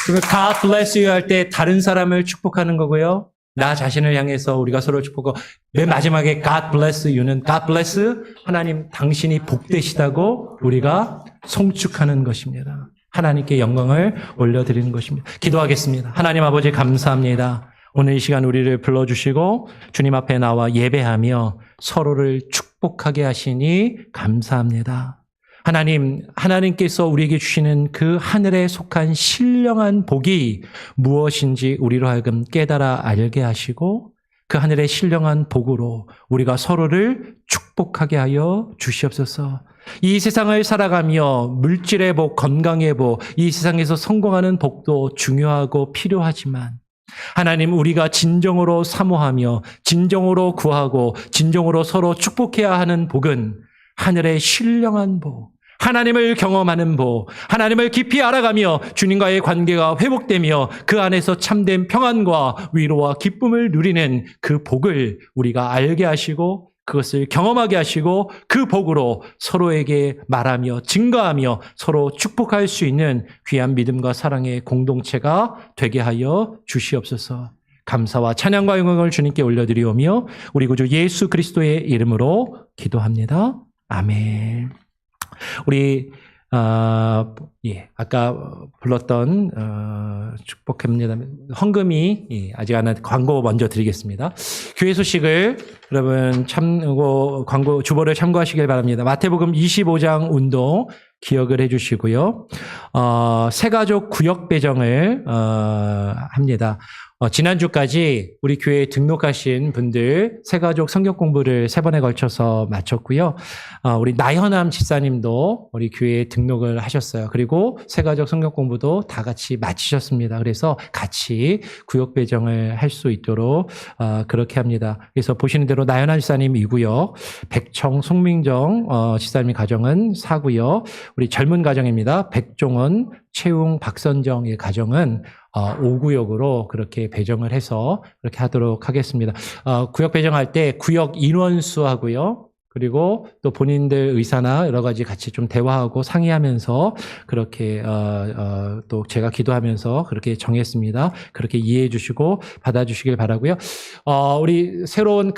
그러면 God bless you 할 때 다른 사람을 축복하는 거고요. 나 자신을 향해서 우리가 서로 축복하고, 맨 마지막에 God bless you는 God bless 하나님 당신이 복되시다고 우리가 송축하는 것입니다. 하나님께 영광을 올려드리는 것입니다. 기도하겠습니다. 하나님 아버지 감사합니다. 오늘 이 시간 우리를 불러주시고 주님 앞에 나와 예배하며 서로를 축복하게 하시니 감사합니다. 하나님께서 우리에게 주시는 그 하늘에 속한 신령한 복이 무엇인지 우리로 하여금 깨달아 알게 하시고 그 하늘의 신령한 복으로 우리가 서로를 축복하게 하여 주시옵소서. 이 세상을 살아가며 물질의 복, 건강의 복, 이 세상에서 성공하는 복도 중요하고 필요하지만 하나님, 우리가 진정으로 사모하며 진정으로 구하고 진정으로 서로 축복해야 하는 복은 하늘의 신령한 복, 하나님을 경험하는 복, 하나님을 깊이 알아가며 주님과의 관계가 회복되며 그 안에서 참된 평안과 위로와 기쁨을 누리는 그 복을 우리가 알게 하시고 그것을 경험하게 하시고 그 복으로 서로에게 말하며 증거하며 서로 축복할 수 있는 귀한 믿음과 사랑의 공동체가 되게 하여 주시옵소서. 감사와 찬양과 영광을 주님께 올려드리오며 우리 구주 예수 그리스도의 이름으로 기도합니다. 아멘. 우리 아까 불렀던 축복합니다. 헌금이 아직 안 한 광고 먼저 드리겠습니다. 교회 소식을 여러분 광고 주보를 참고하시길 바랍니다. 마태복음 25장 운동 기억을 해주시고요. 새가족 구역 배정을 합니다. 지난주까지 우리 교회에 등록하신 분들 새가족 성경 공부를 3번에 걸쳐서 마쳤고요. 우리 나현암 집사님도 우리 교회에 등록을 하셨어요. 그리고 새가족 성경 공부도 다 같이 마치셨습니다. 그래서 같이 구역 배정을 할 수 있도록 그렇게 합니다. 그래서 보시는 대로 나현암 집사님 2구역, 백청 송민정 집사님 가정은 4구역, 우리 젊은 가정입니다. 백종원, 최웅, 박선정의 가정은 5구역으로 그렇게 배정을 해서 그렇게 하도록 하겠습니다. 구역 배정할 때 구역 인원수하고요. 그리고 또 본인들 의사나 여러 가지 같이 좀 대화하고 상의하면서 그렇게 또 제가 기도하면서 그렇게 정했습니다. 그렇게 이해해 주시고 받아주시길 바라고요. 우리 새로운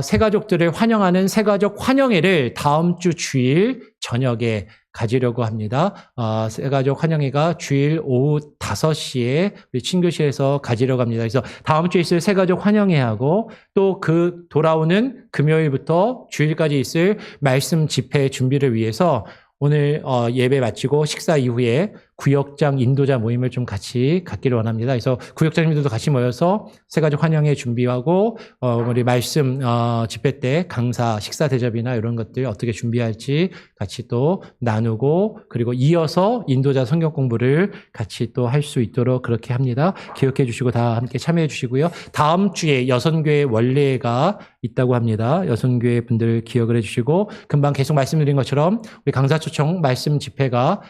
새가족들을 환영하는 새가족 환영회를 다음 주 주일 저녁에 가지려고 합니다. 새가족 환영회가 주일 오후 5시에 우리 친교실에서 가지려고 합니다. 그래서 다음 주에 있을 새가족 환영회하고 또 그 돌아오는 금요일부터 주일까지 있을 말씀 집회 준비를 위해서 오늘 예배 마치고 식사 이후에 구역장 인도자 모임을 좀 같이 갖기를 원합니다. 그래서 구역장님들도 같이 모여서 새가족 환영회 준비하고 우리 말씀 집회 때 강사 식사 대접이나 이런 것들 어떻게 준비할지 같이 또 나누고 그리고 이어서 인도자 성경 공부를 같이 또 할 수 있도록 그렇게 합니다. 기억해 주시고 다 함께 참여해 주시고요. 다음 주에 여선교회 원례가 있다고 합니다. 여선교회 분들 기억을 해 주시고 금방 계속 말씀드린 것처럼 우리 강사초청 말씀 집회가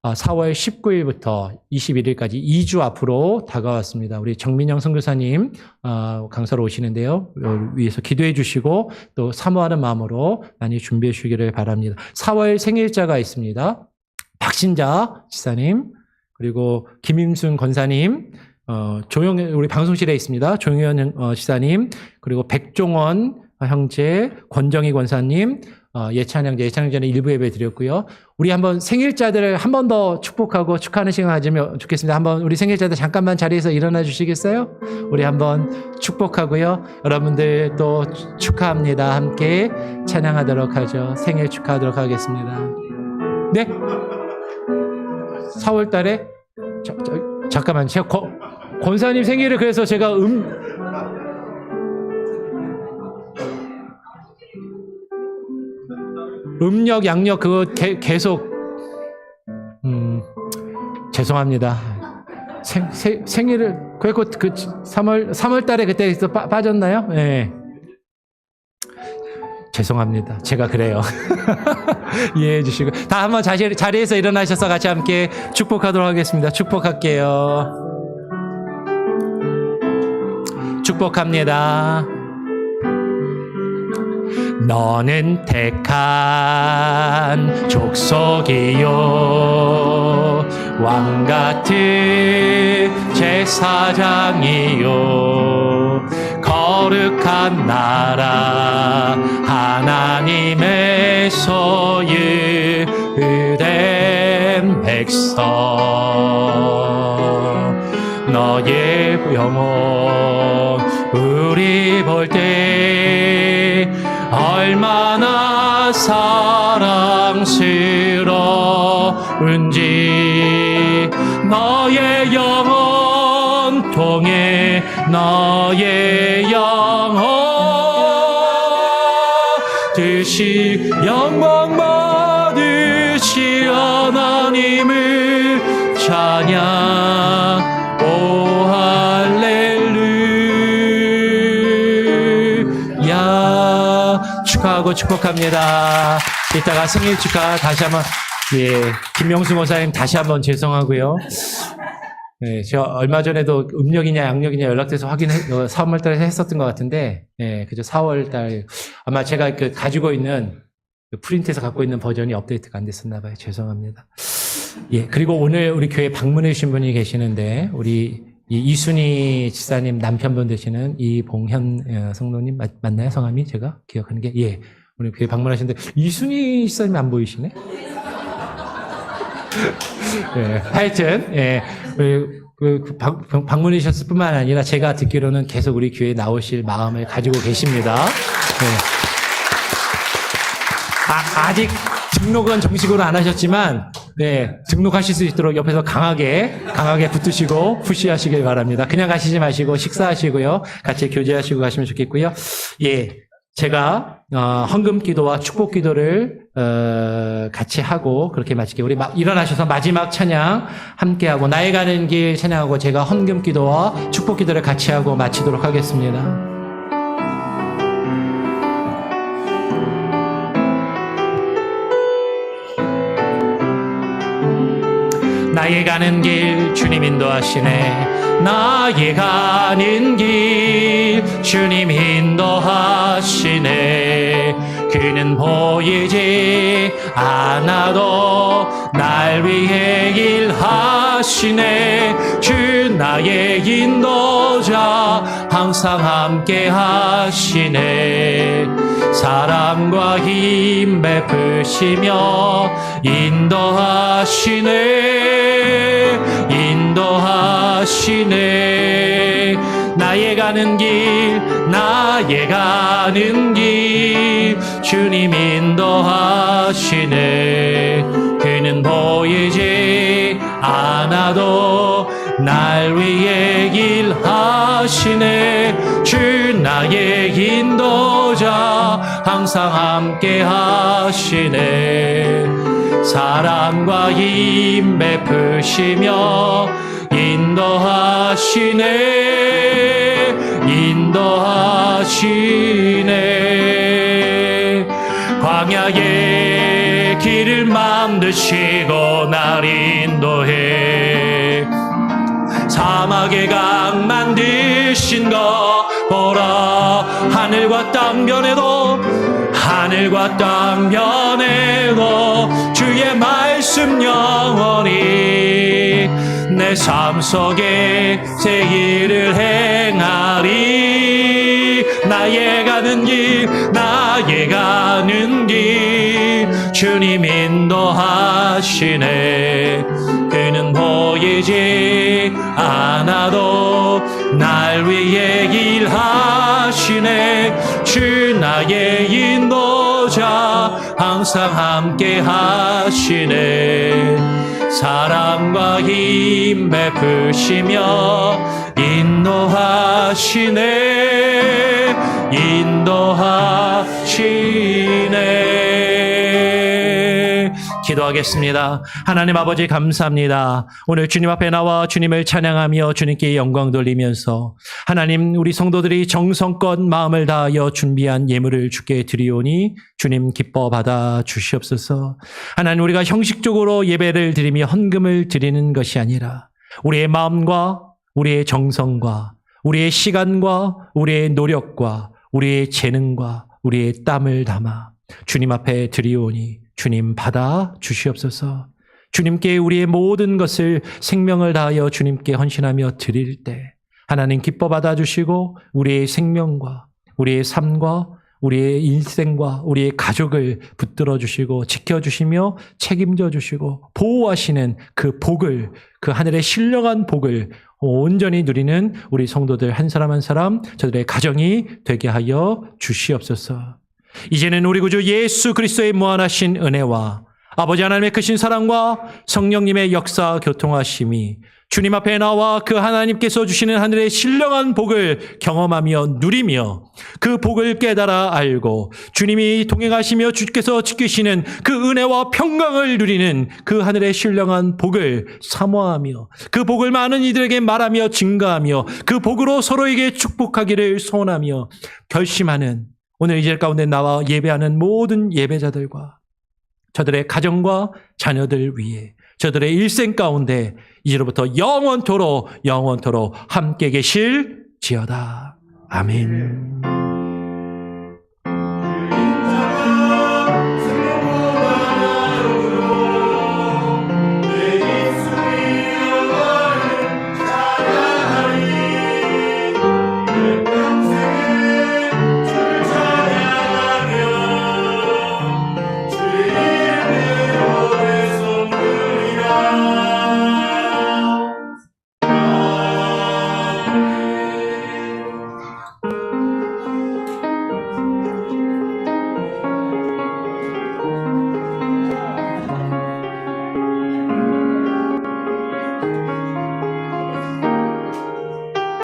4월 19일부터 21일까지 2주 앞으로 다가왔습니다. 우리 정민영 선교사님 강사로 오시는데요. 위에서 기도해 주시고 또 사모하는 마음으로 많이 준비해 주시기를 바랍니다. 4월 생일자가 있습니다. 박신자 지사님 그리고 김임순 권사님 우리 방송실에 있습니다. 조용현 지사님 그리고 백종원 형제 권정희 권사님 예찬 형제는 일부 예배 드렸고요. 우리 한번 생일자들을 한 번 더 축복하고 축하하는 시간 가지면 좋겠습니다. 한번 우리 생일자들 잠깐만 자리에서 일어나 주시겠어요? 우리 한번 축복하고요. 여러분들 또 축하합니다. 함께 찬양하도록 하죠. 생일 축하하도록 하겠습니다. 네? 4월 달에? 잠깐만, 제가 권사님 생일을 그래서 제가 음력, 양력 그거 계속 죄송합니다. 생일을 그 3월 달에 그때 빠졌나요? 네. 죄송합니다. 제가 그래요. 이해해 주시고 다 한번 자리에서 일어나셔서 같이 함께 축복하도록 하겠습니다. 축복할게요. 축복합니다. 너는 택한 족속이요 왕같은 제사장이요 거룩한 나라 하나님의 소유된 백성 너의 영혼 우리 볼 때 얼마나 사랑스러운지 너의 영혼 통해 너의 영혼 듯이 영광 받으시 하나님을 찬양 오 할렐루야 축하하고 축복합니다. 이따가 생일 축하 다시 한번 김명수 목사님 다시 한번 죄송하고요. 네, 제가 얼마 전에도 음력이냐 양력이냐 연락돼서 3월달에 했었던 것 같은데, 그죠 4월달 아마 제가 가지고 있는 프린트에서 갖고 있는 버전이 업데이트가 안 됐었나 봐요. 죄송합니다. 그리고 오늘 우리 교회 방문해 주신 분이 계시는데 우리 이순희 지사님 남편분 되시는 이봉현 성도님 맞나요? 성함이 제가 기억하는 게 오늘 교회 방문하시는데 이순희 지사님 안 보이시네? 하여튼 방문하셨을 뿐만 아니라 제가 듣기로는 계속 우리 교회에 나오실 마음을 가지고 계십니다. 아직 등록은 정식으로 안 하셨지만 등록하실 수 있도록 옆에서 강하게 붙으시고 푸시하시길 바랍니다. 그냥 가시지 마시고 식사하시고요. 같이 교제하시고 가시면 좋겠고요. 제가 헌금 기도와 축복 기도를 같이 하고 그렇게 마칠게요. 우리 일어나셔서 마지막 찬양 함께하고 나의 가는 길 찬양하고 제가 헌금 기도와 축복 기도를 같이 하고 마치도록 하겠습니다. 나의 가는 길 주님 인도하시네. 나의 가는 길 주님 인도하시네. 그는 보이지 않아도 날 위해 일하시네. 주 나의 인도자 항상 함께 하시네. 사랑과 힘 베푸시며 인도하시네. 인도하시네. 나의 가는 길 나의 가는 길 주님 인도하시네. 그는 보이지 않아도 날 위해 일하시네. 주 나의 인도자 항상 함께 하시네. 사랑과 힘 베푸시며 인도하시네. 인도하시네. 광야의 길을 만드시고 날 인도해. 사막의 강 만드신 거 보라. 하늘과 땅 변해도 하늘과 땅 변해도 주의 말씀 영원히 내 삶 속에 새 일을 행하리. 나의 가는 길 나의 가는 길 주님 인도하시네. 그는 보이지 않아도 날 위해 일하시네. 주 나의 인도자 항상 함께 하시네. 사랑과 힘 베푸시며 인도하시네. 인도하시네. 기도하겠습니다. 하나님 아버지 감사합니다. 오늘 주님 앞에 나와 주님을 찬양하며 주님께 영광 돌리면서 하나님 우리 성도들이 정성껏 마음을 다하여 준비한 예물을 주께 드리오니 주님 기뻐 받아 주시옵소서. 하나님 우리가 형식적으로 예배를 드리며 헌금을 드리는 것이 아니라 우리의 마음과 우리의 정성과 우리의 시간과 우리의 노력과 우리의 재능과 우리의 땀을 담아 주님 앞에 드리오니 주님 받아 주시옵소서. 주님께 우리의 모든 것을 생명을 다하여 주님께 헌신하며 드릴 때 하나님 기뻐 받아 주시고 우리의 생명과 우리의 삶과 우리의 인생과 우리의 가족을 붙들어 주시고 지켜주시며 책임져 주시고 보호하시는 그 복을, 그 하늘의 신령한 복을 온전히 누리는 우리 성도들 한 사람 한 사람 저들의 가정이 되게 하여 주시옵소서. 이제는 우리 구주 예수 그리스도의 무한하신 은혜와 아버지 하나님의 크신 사랑과 성령님의 역사 교통하심이 주님 앞에 나와 그 하나님께서 주시는 하늘의 신령한 복을 경험하며 누리며 그 복을 깨달아 알고 주님이 동행하시며 주께서 지키시는 그 은혜와 평강을 누리는 그 하늘의 신령한 복을 사모하며 그 복을 많은 이들에게 말하며 증가하며 그 복으로 서로에게 축복하기를 소원하며 결심하는 오늘 이 절 가운데 나와 예배하는 모든 예배자들과 저들의 가정과 자녀들 위해 저들의 일생 가운데 이제로부터 영원토록 함께 계실지어다. 아멘.